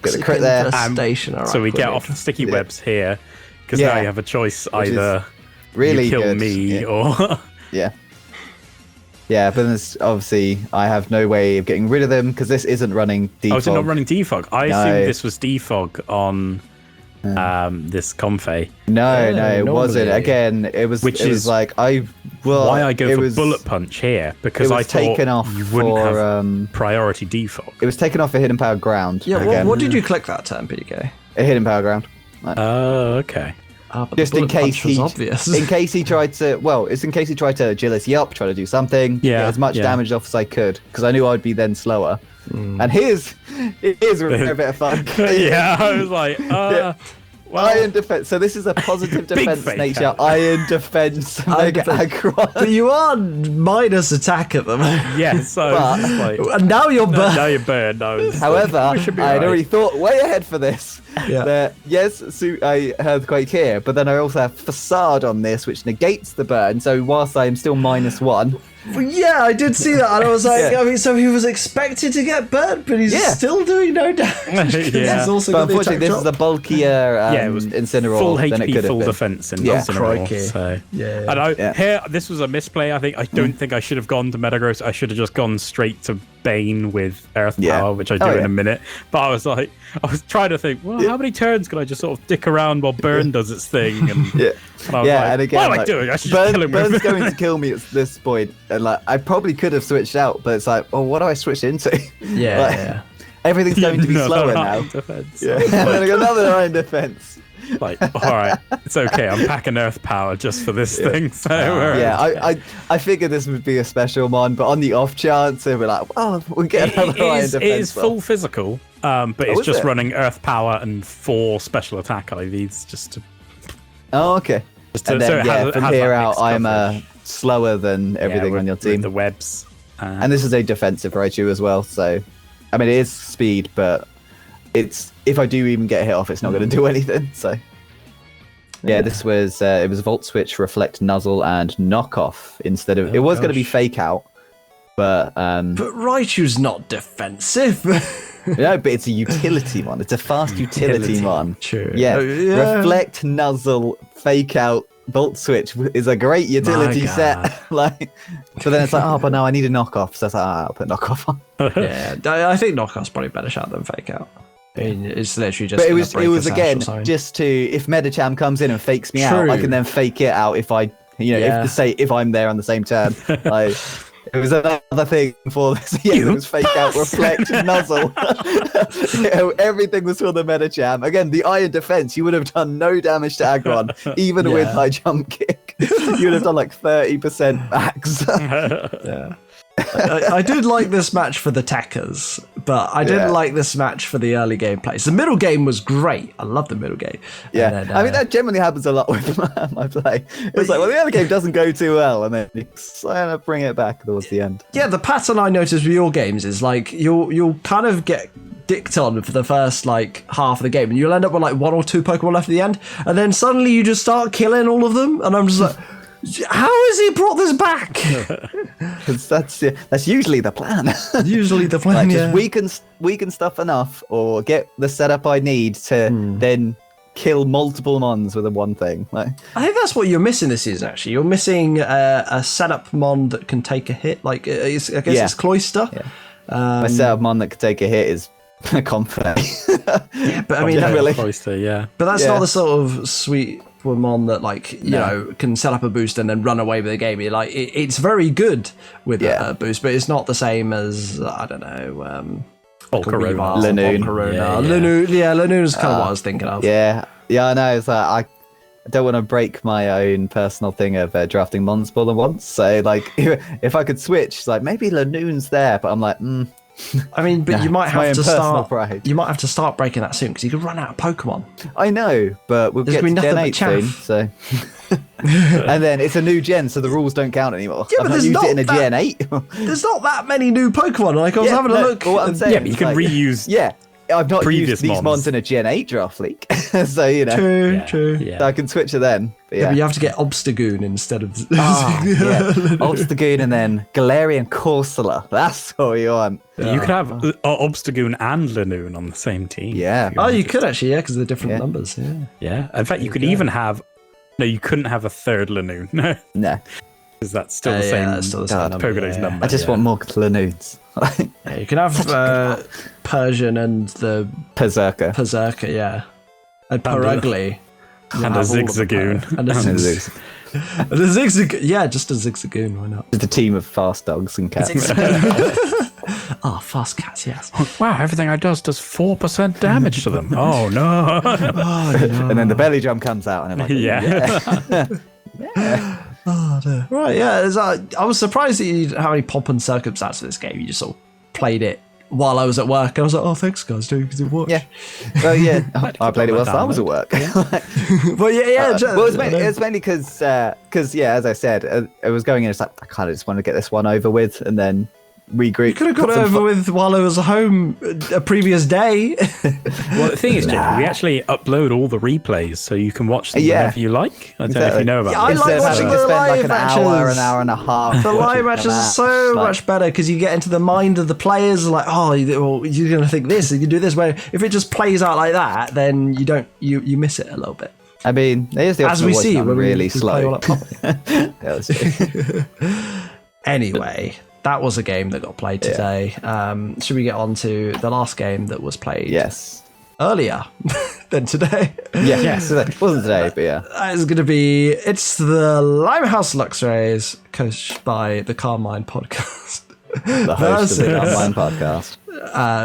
Get the crit there. Infestation, So we get off the sticky webs here because now you have a choice: either really you kill good. me or Yeah, but there's, obviously I have no way of getting rid of them because this isn't running defog. Oh, is it not running defog? I No. assumed this was defog on this Comfey. No, it normally. wasn't. Again, it was. Which it was is like why I go it for was, bullet punch here because it I was thought taken off you wouldn't for, have priority defog. It was taken off a hidden power ground. Yeah, again. what did you click that turn, PK? A hidden power ground. Oh, okay. But Just the in bullet punch case was he, obvious. in case he tried to. Well, it's in case he tried to agility up, try to do something. Yeah, get as much damage off as I could because I knew I'd be then slower. And here's a bit of fun. Yeah, I was like, well, Iron defense. So this is a positive defense fake nature. out. Iron defense. Mega aggro. But you are minus attack at the moment. yeah. So But- it's like, And now you're now burned. you're burned. I was However, I we should be had right. already thought way ahead for this. Yes, I earthquake here, but then I also have facade on this, which negates the burn. So whilst I am still -1, Well, yeah, I did see that, and I was like, I mean, so he was expected to get burnt, but he's still doing no damage. Yeah. Also but unfortunately, this is a bulkier it was Incineroar full than it HP, could have full been. defense in Yeah. Incineroar. Crikey. So. Yeah. And here, this was a misplay. I don't think I should have gone to Metagross. I should have just gone straight to Bane with Earth Power, which I do in a minute. But I was trying to think, well, how many turns can I just sort of dick around while Burn does its thing? And, and I was and again, what am I doing? I should just kill him. Burn's going to kill me at this point, and I probably could have switched out, but it's like, what do I switch into? Everything's going to be slower now. Defense. Another iron defense. Like, all right, it's okay. I'm packing Earth Power just for this thing. So I figured this would be a special mon, but on the off chance, we're like, we'll get another iron defense. It is full physical, but it's just running Earth Power and 4 special attack IVs just to. Oh, okay. And then, from here out, I'm slower than everything on your team. With the webs. And this is a defensive Raichu as well, so I mean it is speed, but it's if I do even get hit off, it's not going to do anything. So this was it was Volt Switch, Reflect, Nuzzle, and Knockoff instead of it was going to be Fake Out, but Raichu's not defensive. No, but it's a utility one. It's a fast utility one. True. Yeah. Reflect, Nuzzle, Fake Out, Volt Switch is a great utility set. But then it's like, but no, I need a knockoff. So it's like, I'll put knockoff on. I think knockoff's probably a better shot than Fake Out. I mean, it's literally just. But it was again just to if Medicham comes in and fakes me out, I can then fake it out if I if I'm there on the same turn. It was another thing for this. It was Fake Out, Reflect, Nuzzle. Everything was for the Medicham. Again, the iron defense, you would have done no damage to Aggron, even with high jump kick. You would have done like 30% max. I did like this match for the techers, but I didn't like this match for the early game plays. The middle game was great. I love the middle game. Then, I mean, that generally happens a lot with my play. It's like, the early game doesn't go too well, and then you kind of bring it back towards the end. Yeah, the pattern I noticed with your games is like you'll kind of get dicked on for the first half of the game, and you'll end up with 1 or 2 Pokemon left at the end, and then suddenly you just start killing all of them, and I'm just like, how has he brought this back? Because that's usually the plan. Usually the plan, just weaken stuff enough, or get the setup I need to then kill multiple mons with one thing. I think that's what you're missing this season. Actually, you're missing a setup mon that can take a hit. I guess it's Cloyster. Yeah. My setup mon that can take a hit is Confident. But I mean, Cloyster, but that's not the sort of sweet mon that can set up a boost and then run away with the game. It's very good with a boost, but it's not the same as I don't know. Volcarona. Lanoon is kind of what I was thinking of. Yeah, I know. It's I don't want to break my own personal thing of drafting mons more than once. So if I could switch, maybe Lanoon's there, but I'm like, I mean, but you might have to start. Pride. You might have to start breaking that soon because you could run out of Pokemon. I know, but we'll get to Gen 8 soon. So, and then it's a new gen, so the rules don't count anymore. Yeah, but I've not used it in a Gen 8. There's not that many new Pokemon. I was having a look. What I'm saying, but you can reuse. Yeah. I've not used these mons in a Gen 8 draft league, so True. Yeah. So I can switch it then. But you have to get Obstagoon instead of Obstagoon and then Galarian Corsola. That's what you want. You could have Obstagoon and Lanoon on the same team. Yeah. You could actually, because they're different numbers. Yeah. In fact, you could even have. No, you couldn't have a third Lanoon. No. Because that's still the same. That's still the same Pokedex number. I just want more Lanoons. You can have Persian and the Berserker, and Perugly, and a Zigzagoon, and a Zigzagoon. Just a Zigzagoon. Why not? Just a team of fast dogs and cats. Fast cats. Yes. Wow, everything I does 4% damage to them. Oh no! And then the belly drum comes out, and I'm like, Oh, dear. Right, I was surprised that you didn't have any pomp and circumstance for this game. You just sort of played it while I was at work. I was like, oh, thanks, guys, doing it watch. Yeah. Well, I played it whilst I was at work. Well, it's mainly because, as I said, I was going in, it's like, I kind of just want to get this one over with, and then regroup. You could have got it over with while I was home a previous day. Well, the thing is, Jake, we actually upload all the replays so you can watch them whenever you like. I don't know if you know about I this. like Instead of watching having to the spend like live an matches. hour and a half. The live watching matches a are match, so like- much better because you get into the mind of the players. Like, oh, well, you're going to think this, you can do this. Where if it just plays out like that, then you miss it a little bit. I mean, there's the As option we of watching see it on when really we play all slow. up properly. Yeah, that's true. Anyway, that was a game that got played today. Should we get on to the last game that was played Yes. earlier than today? Yeah. Yes. It wasn't today, but yeah. It's going to be, it's the Limehouse Luxrays, coached by the Carmine podcast. The host of the Online podcast.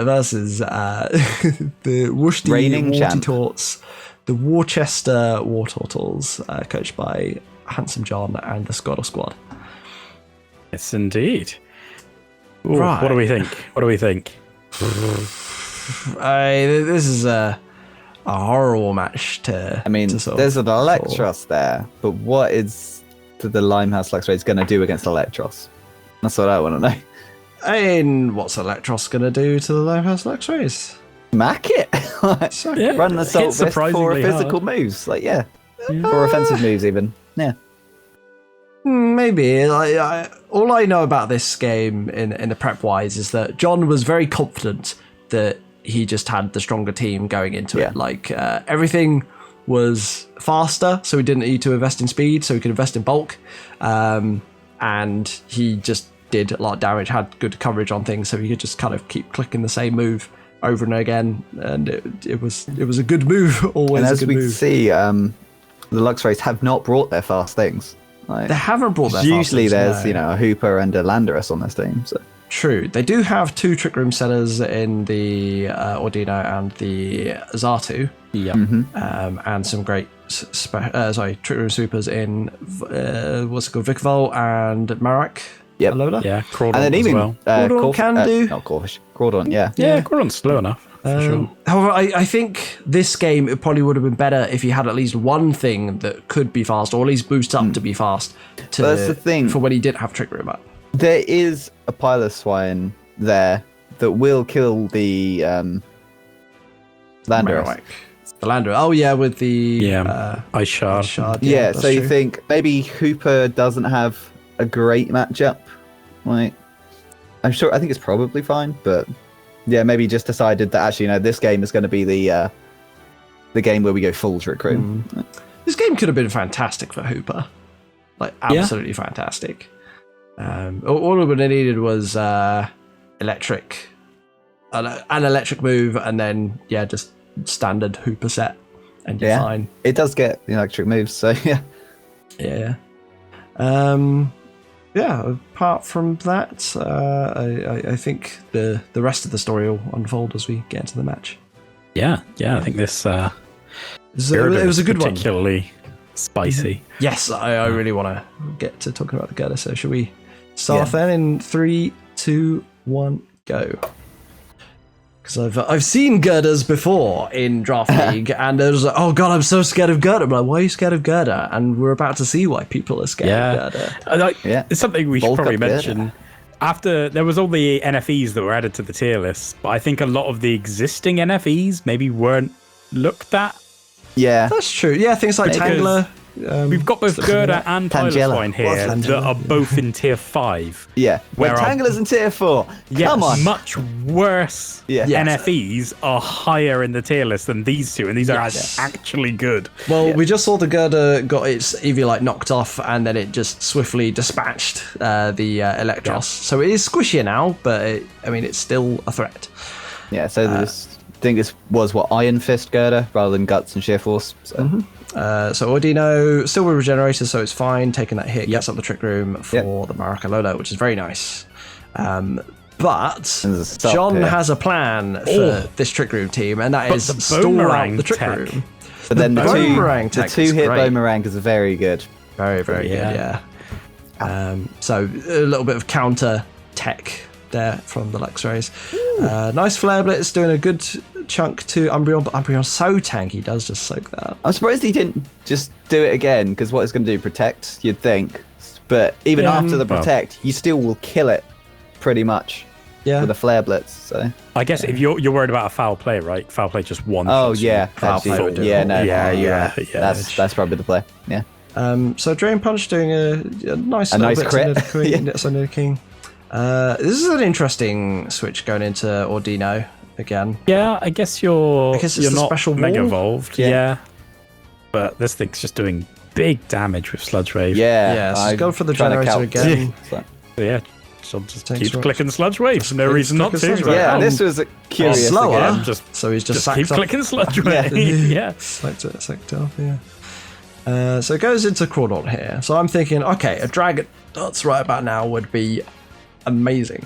Versus the Worcester Reigning Warty champ. Torts, the Worcester War Turtles, coached by Handsome John and the Squad. Yes, indeed. Ooh, Right. What do we think? This is a horrible match to. I mean, to sort there's of an Electros there, but what is the Limehouse Luxrays going to do against Electros? That's what I want to know. I mean, what's Electros going to do to the Limehouse Luxrays? Smack it! Like, Yeah, run the hit Salt Fist for surprisingly physical moves. Like, yeah. For offensive moves, even. Yeah. Maybe. All I know about this game in the prep wise is that John was very confident that he just had the stronger team going into Yeah. it. Like everything was faster, so he didn't need to invest in speed, so he could invest in bulk. And he just did a lot of damage, had good coverage on things, so he could just kind of keep clicking the same move over and again, and it was a good move. Always And a as good we move. see, the Luxrays have not brought their fast things. Like, They haven't brought that. usually fastest, there's, no. a Hooper and a Landorus on this team. So. True. They do have 2 Trick Room sellers in the Ordino and the Zartu, Yeah. and some great Trick Room supers in what's it called, Vikvol and Marak. Yep. Alola. Yeah, Crawdon And then as even well. Crawdon can do. Not Corvish. Crawdon, yeah. Yeah, Crawdon's slow enough, for sure. However, I think this game, it probably would have been better if you had at least one thing that could be fast, or at least boost up to be fast. That's the thing. For when he didn't have Trick Room up. There is a Piloswine there that will kill the Landorus. Marowak. The Lander. Oh yeah, with the Ice Shard. shard. Yeah, that's so you true. think maybe Hooper doesn't have a great matchup? Like, I think it's probably fine, but yeah, maybe just decided that actually, this game is going to be the game where we go full Trick Room. This game could have been fantastic for Hooper, like absolutely fantastic. All it would have needed was an electric move, and then just standard Hooper set, and you're fine. It does get the electric moves, so yeah. Yeah. Apart from that, I think the rest of the story will unfold as we get into the match. Yeah, I think this It was a good one. particularly spicy. Yes, I really want to get to talking about the Gerda, so should we start then in 3, 2, 1, go? Because I've seen Gerdas before in Draft League, and it was like, oh god, I'm so scared of Gerda. I'm like, why are you scared of Gerda? And we're about to see why people are scared of Gerda. It's something we should Bulk probably up Gerda. mention. After there was all the NFEs that were added to the tier list, but I think a lot of the existing NFEs maybe weren't looked at. Yeah. That's true. Yeah, things like Because Tangler. We've got both Gerda and Tangela. Piloswine here What's that are both in tier 5. Yeah. Where When Tangler's in tier 4. Yes, Come on. much worse Yeah. NFEs are higher in the tier list than these two, and these Yes. are actually good. Well, we just saw the Gerda got its Eviolite knocked off, and then it just swiftly dispatched the Electros. Yeah. So it is squishier now, but it's still a threat. Yeah, so I think this was Iron Fist Gerda rather than Guts and Sheer Force. So. So Ordino still with Regenerator, so it's fine. Taking that hit gets up the Trick Room for the Maracalola, which is very nice. But There's a stop John here. has a plan for this Trick Room team, and that is the stall out boomerang the Trick tech. Room. But then the boomerang tech is 2-hit great. boomerang is very good. Very, very good, yeah. So a little bit of counter tech there from the Luxrays. Nice Flare Blitz doing a good chunk to Umbreon, but Umbreon's so tanky, he does just soak that up. I'm surprised he didn't just do it again, because what it's going to do, protect, you'd think. But even after the protect, you still will kill it pretty much. Yeah. With a flare blitz. So. I guess if you're worried about a foul play, right? Foul play just one. Oh yeah, foul play would do it. Yeah. That's probably the play. Yeah. So Drain Punch doing a nice crit. Nidoking. This is an interesting switch going into Ordino again. Yeah, I guess you're the not special mega wall? evolved. Yeah. But this thing's just doing big damage with Sludge Wave. Yeah, so go for the generator again. So yeah, she'll just Takes keep rocks. clicking Sludge Wave. No reason not to. Sludge Wave. Yeah, Um, this was a curious slower. again. So he's just keep sacked up. clicking Sludge Wave. Yeah. Sacked off, yeah. So it goes into Crawdaunt here. So I'm thinking, okay, a Dragon Dance right about now would be amazing.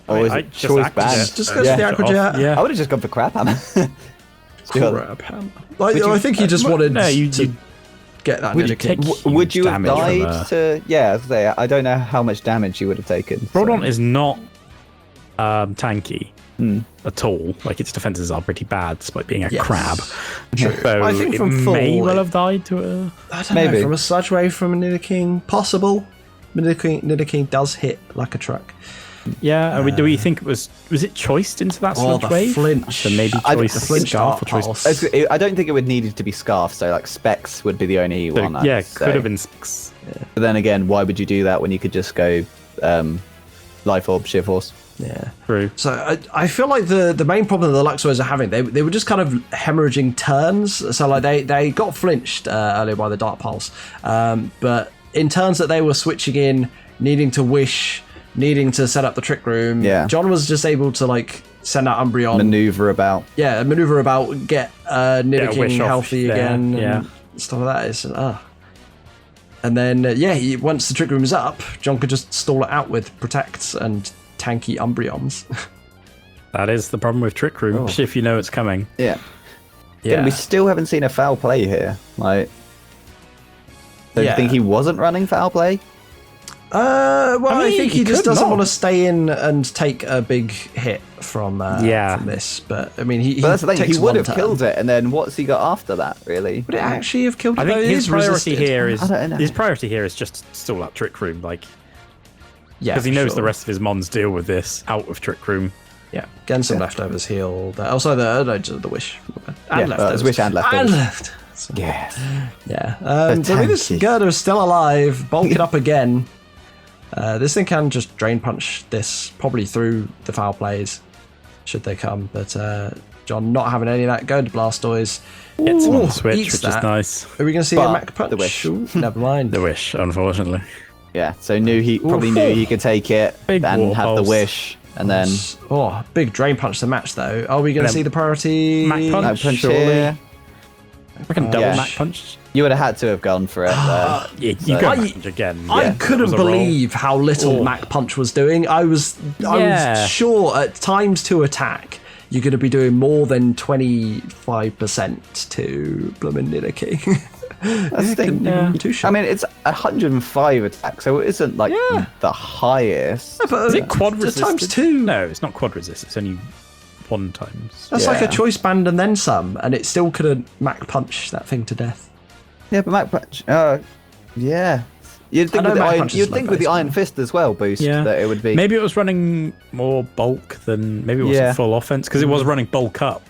Or is I it just choice acted band? it. Just goes to the Aqua Jet. Yeah. I would have just gone for Crab Hammer. Crab Hammer. I think he just wanted to get that Nidoking. Would you have damage died to? Yeah, I was gonna say, I don't know how much damage you would have taken. Crawdaunt is not tanky at all. Like its defenses are pretty bad, despite being a crab. True. So I think it from may full, well have died to a. I don't know, from a Sludge Wave from a Nidoking, possible. Nidoking does hit like a truck. Yeah, do we think it was it choiced into that Sludge the Wave? flinch. So maybe choice the flinch Scarf or Dark choice. Pulse. I don't think it would need it to be Scarf. So like Specs would be the only one. I'd Yeah, say. could have been six. But then again, why would you do that when you could just go Life Orb, Sheer Force? Yeah. True. So I feel like the main problem the Luxords are having, they were just kind of hemorrhaging turns. So like they got flinched earlier by the Dark Pulse, but in turns that they were switching in, needing to wish, needing to set up the Trick Room, John was just able to like send out Umbreon, maneuver about, get Nidoking healthy again, yeah, and stuff like that. It's and then once the Trick Room is up, John could just stall it out with Protects and tanky Umbreons. That is the problem with Trick Room, if you know it's coming. Yeah. Again, we still haven't seen a foul play here. Like, do you think he wasn't running foul play? I think he just doesn't not. want to stay in and take a big hit from this. But I mean, But that's the thing. takes He would have one killed turn. it, and then what's he got after that? Really? Would it actually have killed it? I think though? It his is priority resisted. here is I don't know. his priority here is just stall out Trick Room, like Yeah, because he knows sure. the rest of his mons deal with this out of Trick Room. Yeah, getting some leftovers healed. Also, the wish and leftovers. Wish and leftovers. left. Yes. Yeah. So this Gerda is still alive, bulking up again. This thing can just drain punch this probably through the foul plays, should they come. But John not having any of that. Going to Blastoise. Gets him on the switch, eats which that. is nice. Are we going to see But a Mac punch? the wish. Ooh, never mind. The wish, unfortunately. Yeah. So knew he could take it Big and wall have the pulse. wish, and then big drain punch the match though. Are we going to see the priority? Mac punch? Mac punch surely. here. I can double Yeah. Mac punch. You would have had to have gone for it. Yeah, you So- go Mac punch again. I That couldn't was a roll. believe how little Mac Punch was doing. I was sure at times to attack, you're going to be doing more than 25% to Bloomin' Nidoking. That's the thing. Too short. I mean, it's 105 attack, so it isn't like the highest. But Is it quad resisted? times 2. No, it's not quad resist. It's only 1 times. That's like a Yeah. choice band and then some, and it still couldn't Mac Punch that thing to death. Yeah, but Mac Punch. Yeah. You'd think I know with the Mac Iron, Punch is you'd low think with the base, Iron Fist as well boost that it would be. Maybe it was running more bulk than maybe it wasn't full offense because it was running bulk up.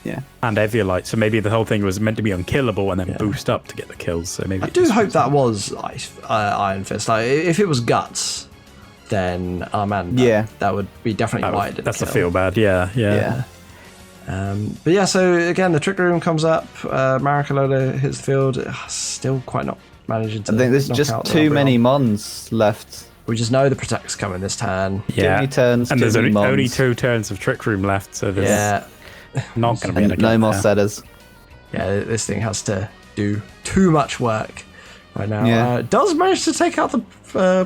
Yeah. And Eviolite, so maybe the whole thing was meant to be unkillable and then boost up to get the kills. So maybe I do hope that was Iron Fist. Like, if it was Guts, then that would be definitely why it didn't that's a kill. feel bad. Yeah. But yeah, so again, the Trick Room comes up. Maracalola hits the field. Still quite not managing to. I think there's knock just out the too Umbreon. many Mons left. We just know the Protect's coming this turn. Yeah. many turns, and too there's many only mons. 2 turns of Trick Room left, so there's not going to be And no more setters. Yeah, this thing has to do too much work right now. Yeah. Does manage to take out the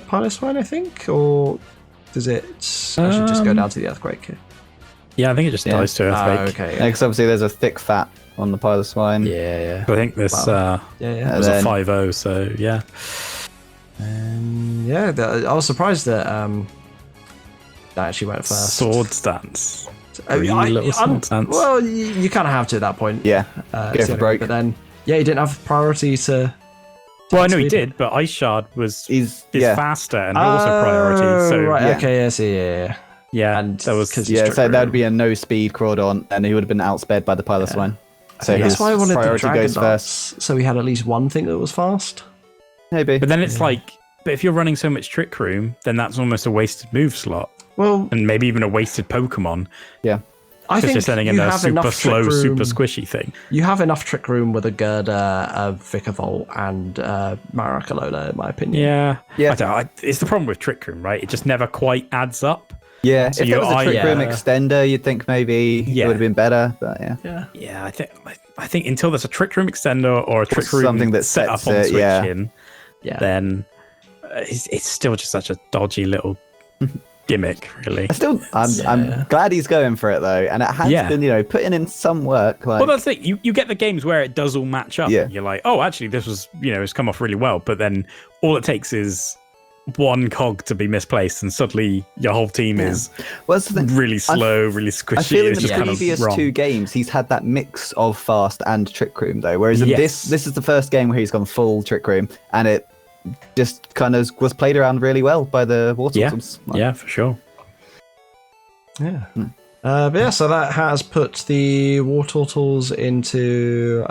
Piloswine, I think, or does it actually just go down to the Earthquake here? Yeah, I think it just dies to Earthquake. Okay. Yeah, because obviously there's a thick fat on the Piloswine. Yeah. I think this was And a then- 5-0, so yeah. I was surprised that that actually went first. Sword stance. Well, Sword stance. Well, you kind of have to at that point. Yeah. Uh, Go for broke. But then, he didn't have priority to Well, I know he did, but Ice Shard is faster and also priority. So right, okay, I see, yeah, and that was so that would be a no speed Crawdon, and he would have been outsped by the Piloswine. So that's why I wanted the priority Dragon goes Darts, first. so we had at least one thing that was fast. Maybe. But then it's like, but if you're running so much Trick Room, then that's almost a wasted move slot. Well, and maybe even a wasted Pokemon. Yeah. I think you're sending in a super slow, super squishy thing. You have enough Trick Room with a Gerda, a Vikavolt, and Maracalola, in my opinion. Yeah. It's the problem with Trick Room, right? It just never quite adds up. Yeah, so if there was a Trick Room extender, you'd think maybe it would have been better, but Yeah, I think until there's a Trick Room extender or a Trick Room something that's set up on switching, then it's still just such a dodgy little gimmick, really. I'm glad he's going for it though, and it has been, putting in some work. Like, well, that's the thing. You get the games where it does all match up. Yeah. You're like, oh, actually, this was, it's come off really well. But then all it takes is one cog to be misplaced, and suddenly your whole team is really slow, really squishy. I feel in it's the just previous kind of two games, he's had that mix of fast and Trick Room though. Whereas in this is the first game where he's gone full Trick Room, and it just kind of was played around really well by the Wartortles. Yeah, for sure. Yeah. But so that has put the Wartortles into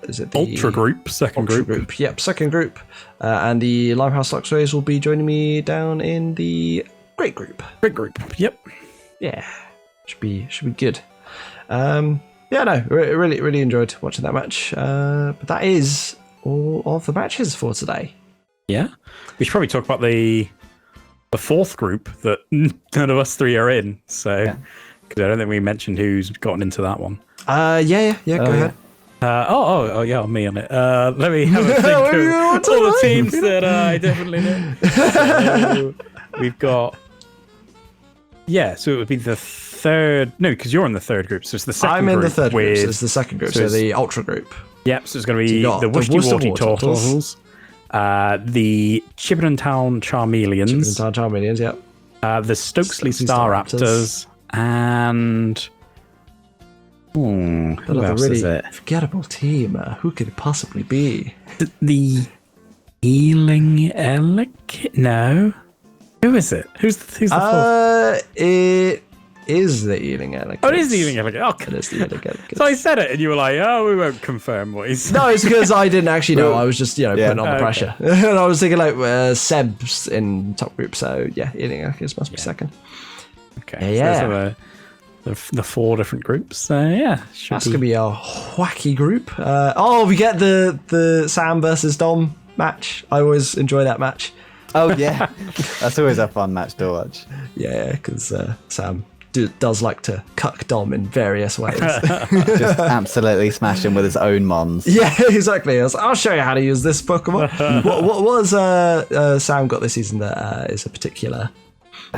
is it the Ultra Group, second group? Yep, second group. And the Limehouse Luxrays will be joining me down in the Great Group. Yep. Yeah, should be good. Really enjoyed watching that match. But that is all of the matches for today. Yeah, we should probably talk about the fourth group that none of us three are in. So, because I don't think we mentioned who's gotten into that one. Go ahead. Me on it. Let me have a think of all the teams that I definitely know. So, we've got. Yeah, so it would be the third. No, because you're in the third group, so it's the second. I'm in group the third group, so it's the second group, so the Ultra group. Yep, so it's going to be the Worcester Turtles. The Chibnatown Charmeleons. Yep. The Stokesley Staraptors, and who else really is it? Forgettable team. Who could it possibly be? The Ealing Elec? No. Who is it? Who's the fourth? It is the Ealing Elec. Oh, it is the Ealing Elec. Oh, it is the Ealing Elec. So I said it, and you were like, "Oh, we won't confirm what he's." No, it's because I didn't actually know. I was just, putting on the pressure, and I was thinking like Seb's in top group. So yeah, Ealing Elec must be second. Okay. Yeah. So the four different groups. That's gonna be a wacky group. We get the Sam versus Dom match. I always enjoy that match. Oh yeah, that's always a fun match to watch. Yeah, because Sam does like to cuck Dom in various ways. Just absolutely smash him with his own mons. Yeah, exactly. I'll show you how to use this Pokemon. what has Sam got this season that is a particular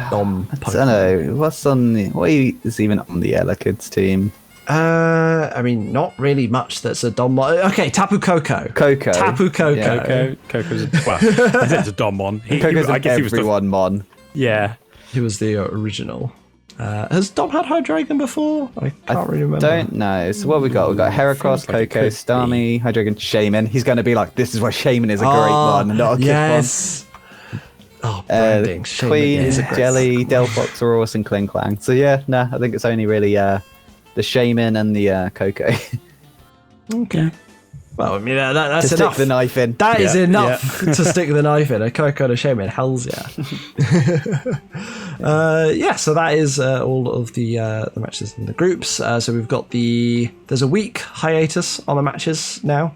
Dom Pokemon? I don't know. What is even on the Elekid's team? I mean, not really much that's a Dom. Okay, Tapu Koko. Tapu Koko. Yeah, Coco's it's a Dom mon. I guess he was everyone mon. Yeah. He was the original. Has Dom had Hydreigon before? I can't really remember. Don't know. So what we got? We've got Heracross, Koko, Starmie, Hydreigon, Shaman. He's going to be like, this is why Shaman is a great one, not a good one. Oh, branding. Queen, Jelly, Delphox, Aurorus, and Klinklang. So I think it's only really the Shaman and the Koko. Okay. Well, I mean, that's to enough. Stick the knife in. That is enough to stick the knife in. A Koko and a Shaman, hells yeah. So that is all of the matches in the groups. So we've got there's a week hiatus on the matches now.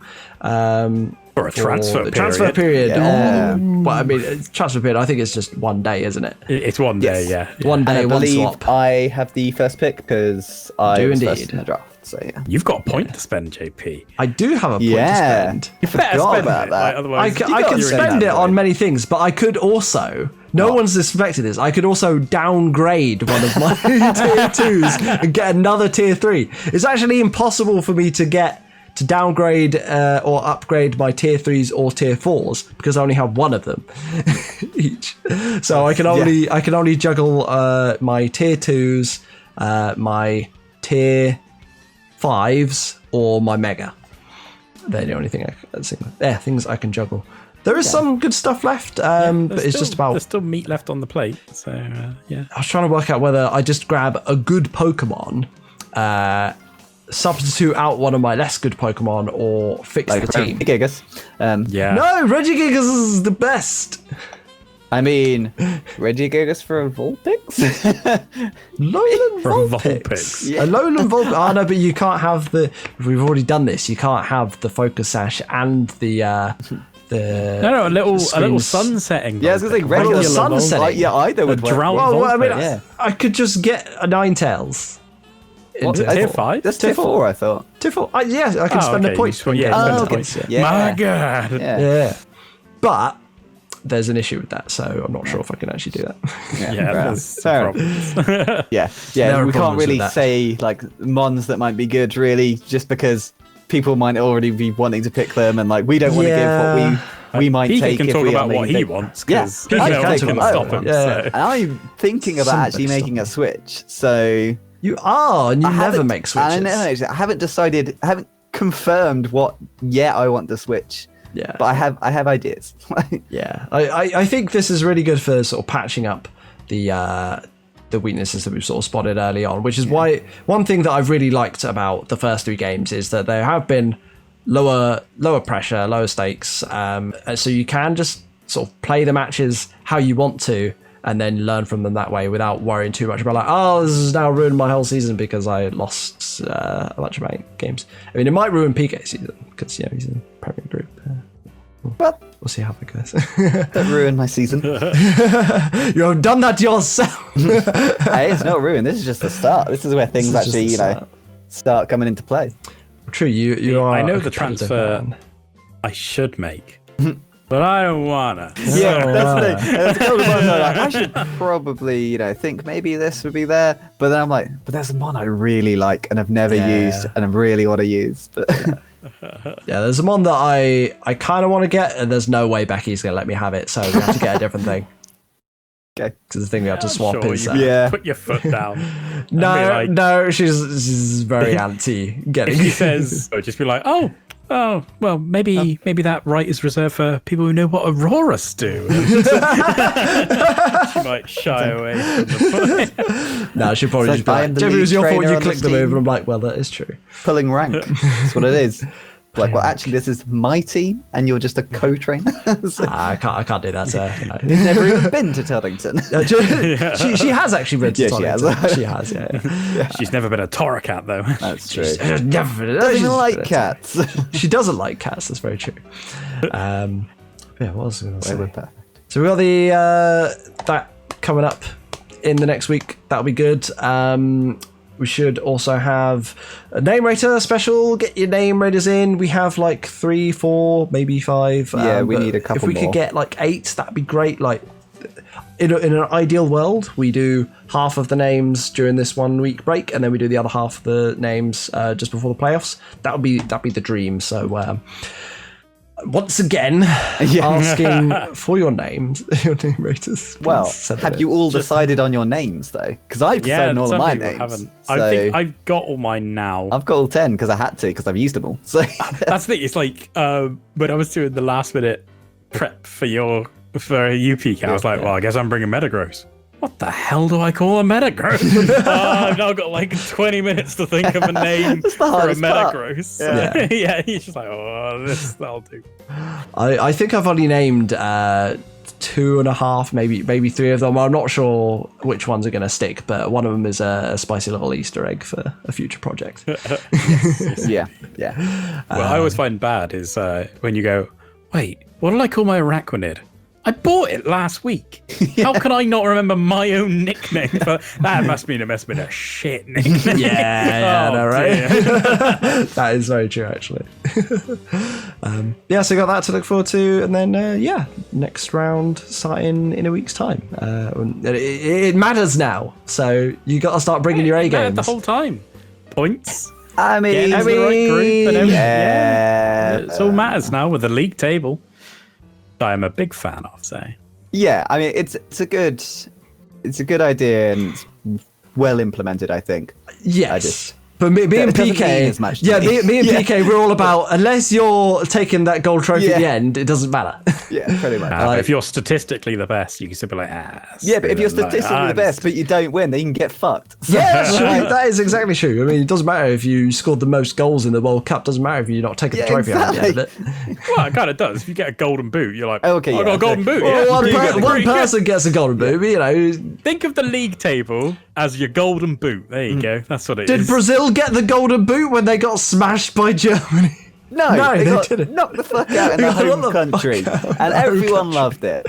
Or a transfer period. Yeah. Well, I mean, transfer period, I think it's just 1 day, isn't it? It's 1 day, yeah. 1 day, one swap. I have the first pick because I was first in the draft. So yeah. You've got a point to spend, JP. I do have a point to spend. You forgot about that. Otherwise, I can spend it on many things, but I could also... No one's suspected this. I could also downgrade one of my tier 2s and get another tier 3. It's actually impossible for me to downgrade or upgrade my tier 3s or tier 4s because I only have one of them each. So I can only juggle my tier 2s, my tier 5s, or my Mega. they're the only thing things I can juggle. There is some good stuff left, but it's just about... There's still meat left on the plate, so yeah. I was trying to work out whether I just grab a good Pokemon, substitute out one of my less good Pokemon, or fix the team. Regigigas. Yeah. No, Regigigas is the best. I mean, Regigigas for a Vulpix? Alolan For Vulpix. Vulpix. Yeah. Alolan Vulpix. Oh, no, but you can't have the... We've already done this. You can't have the Focus Sash and the No, a little sun setting. Yeah, I was going to say regular the sun Vulpix. setting. Yeah, either would work. drought Well, I mean, Vulpix. I could just get a Ninetales. What, Tier 5? That's tier 4, I thought. Tiffle. Yeah, I can spend the points. Yeah, getting spend the points. points. Yeah. My God. Yeah. But there's an issue with that, so I'm not sure if I can actually do that. Yeah, there's fair problems. Yeah, There are we can't problems really with that. say like mons that might be good, really, just because people might already be wanting to pick them, and like we don't want to give what we might He take. can if talk we about are what he making- wants, Yeah, because he no can one talk can about stop it. him. Yeah. So. And I'm thinking about Somebody actually making a stop. switch, so You are, and you I never haven't- make switches. I haven't decided, I haven't confirmed what yet I want to switch. Yeah. But I have ideas. Yeah, I think this is really good for sort of patching up the weaknesses that we've sort of spotted early on, which is why one thing that I've really liked about the first 3 games is that there have been lower pressure, lower stakes, so you can just sort of play the matches how you want to, and then learn from them that way without worrying too much about like, oh, this has now ruined my whole season because I lost a bunch of my games. I mean, it might ruin PK's season because he's in the Premier Group. But We'll see how that goes. that ruined my season. You have done that yourself. Hey, it's not ruined. This is just the start. This is where things This is actually, just the start. start coming into play. True, you are. I know a the competitive transfer man. I should make, but I don't wanna. Yeah, So, that's the thing. That's kind of what I'm like, I should probably, think maybe this would be there, but then I'm like, but there's a mon I really like and I've never used and I really want to use. But Yeah, there's a mon that I kind of want to get, and there's no way Becky's going to let me have it, so we have to get a different thing. okay. Because the thing we have to I'm swap sure is... you Yeah. put your foot down. No, and be like, she's very anti getting... if he says, or just be like, oh, well, maybe that right is reserved for people who know what Auroras do. She might shy away from the point. No, she'll probably It's like, just be like, I am the Jeff, it was lead your fault trainer you on clicked the this move, team. and I'm like, well, that is true. Pulling rank. That's what it is. Like, well, actually, this is my team, and you're just a co-trainer. So, I can't do that. you've never even been to Teddington. She has actually read Yeah, she has. She has, yeah. She's never been a Toracat, though. That's true. She's never Doesn't even like cats. She doesn't like cats. That's very true. Yeah, what else was I going to They were say? perfect. So we got the that coming up in the next week. That'll be good. We should also have a name rater special. Get your name raters in. We have like 3, 4, maybe 5. Yeah, we but need a couple If we more. could get like 8, that'd be great. Like in an ideal world, we do half of the names during this 1 week break, and then we do the other half of the names just before the playoffs. That'd be the dream. So once again, asking for your names, your name raters. Well, Please send have it you all decided on your names, though? Because I've decided on all of some my people names. haven't. So I think I've got all mine now. I've got all 10 because I had to, because I've used them all. So That's the thing. It's like when I was doing the last minute prep for UPK, I was like, well, I guess I'm bringing Metagross. What the hell do I call a Metagross? I've now got like 20 minutes to think of a name That's the for a hardest part. Metagross. Yeah. Yeah, he's just like, oh, that'll do. I think I've only named 2.5, maybe 3 of them. I'm not sure which ones are going to stick, but one of them is a spicy little Easter egg for a future project. yeah. What I always find bad is when you go, wait, what did I call my Araquanid? I bought it last week. How can I not remember my own nickname? But that must mean it must have been a shit nickname. Yeah, Oh, no, right? dear. That is very true, actually. So got that to look forward to, and then next round starting in a week's time. It matters now, so you got to start bringing your A Yeah, games. the whole time. Points. I mean, Getting to the right group and everything. yeah. It all matters now with the league table. I am a big fan of, so. Yeah, I mean, it's a good idea and it's well implemented, I think. Yes, I just But me and It doesn't mean PK, as much to yeah, me. me and PK, we're all about unless you're taking that gold trophy at the end, it doesn't matter. Yeah, pretty much. But if you're statistically the best, you can still be like, Yeah, but if you're statistically the best, but you don't win, then you can get fucked. Yeah, that's true. That is exactly true. I mean, it doesn't matter if you scored the most goals in the World Cup. Doesn't matter if you're not taking the trophy out at the end of it. Well, it kind of does. If you get a golden boot, you're like, Okay, I got a golden boot. Well, Yeah. one person gets a golden boot, but, you know. Think of the league table as your golden boot. There you go. That's what it Did is. Brazil get the golden boot when they got smashed by Germany? No, they got didn't. knocked the fuck out in their home country, and everyone loved it.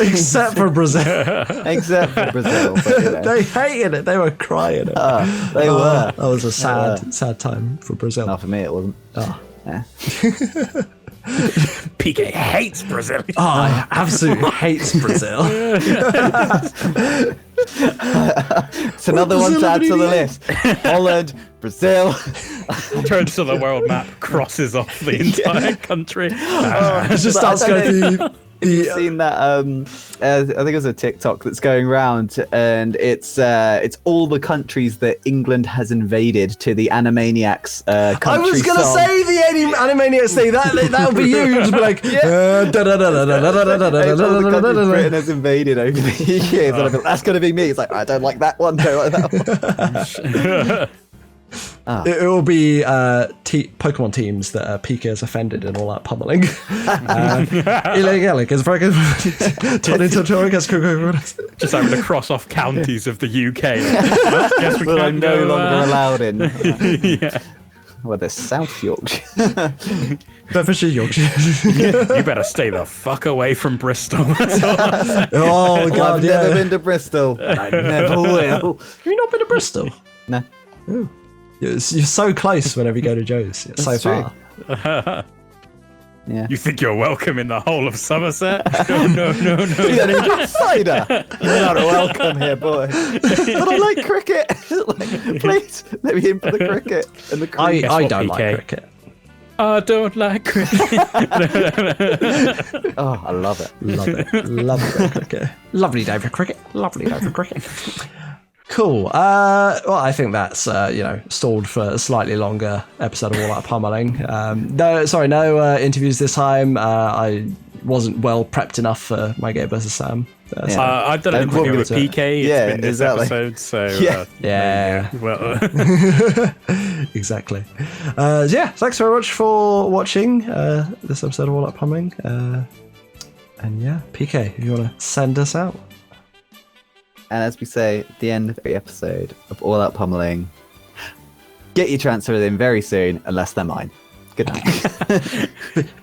Except for Brazil. Except for Brazil. But, you know. They hated it. They were crying. They were. That was a sad time for Brazil. Not for me, it wasn't. Yeah. PK hates Brazil. Oh, I absolutely hates Brazil. It's another one to add to the list. Holland, Brazil. Turns to the world map, crosses off the entire country. It just starts going through. You've seen that? I think it was a TikTok that's going around, and it's all the countries that England has invaded to the Animaniacs country I was gonna song. say the Animaniacs thing. That'll be you. Just be like, It's all the countries Britain has invaded over the years. And I thought, that's gonna be me. It's like, I don't like that one. Don't like that one. it will be Pokemon teams that PK has offended in all that pummeling. Illegal, because Just having to cross off counties of the UK. Guess we Well, can't I'm no go, longer allowed in. Yeah. Well, there's South Yorkshire. Bedfordshire, Yorkshire. You better stay the fuck away from Bristol. That's all I'm saying. Oh I've god, never yeah. been to Bristol. I never will. Have you not been to Bristol? No. You're so close whenever you go to Joe's. It's so That's true. far. Yeah. You think you're welcome in the whole of Somerset? No. You don't even get cider. You're not welcome here, boy. But I like cricket. Please, let me in for the cricket. And the cricket. I what, don't PK? like cricket. I don't like cricket. Oh, I love it. Love it. Love it. Cricket. Lovely day for cricket. Lovely day for cricket. Cool. Well, I think that's stalled for a slightly longer episode of All Out Pummeling. No interviews this time. I wasn't well prepped enough for my game versus Sam. I've done a quick with PK. It's been this episode, so yeah. Well, Exactly. Thanks very much for watching this episode of All Out Pummeling. And yeah, PK, if you want to send us out. And as we say at the end of every episode of All Out Pummeling, get your transfers in very soon, unless they're mine. Good night.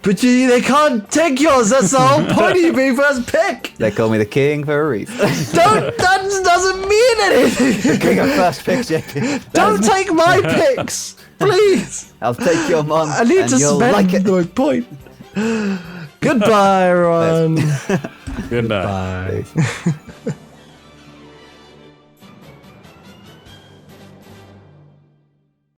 But they can't take yours. That's the whole point of you being first pick. They call me the king for a reason. That doesn't mean anything. King of first picks, JP. Don't take my picks, please. I'll take your mom. I need and to you'll spend like it. my point. Goodbye, everyone. good night. Bye.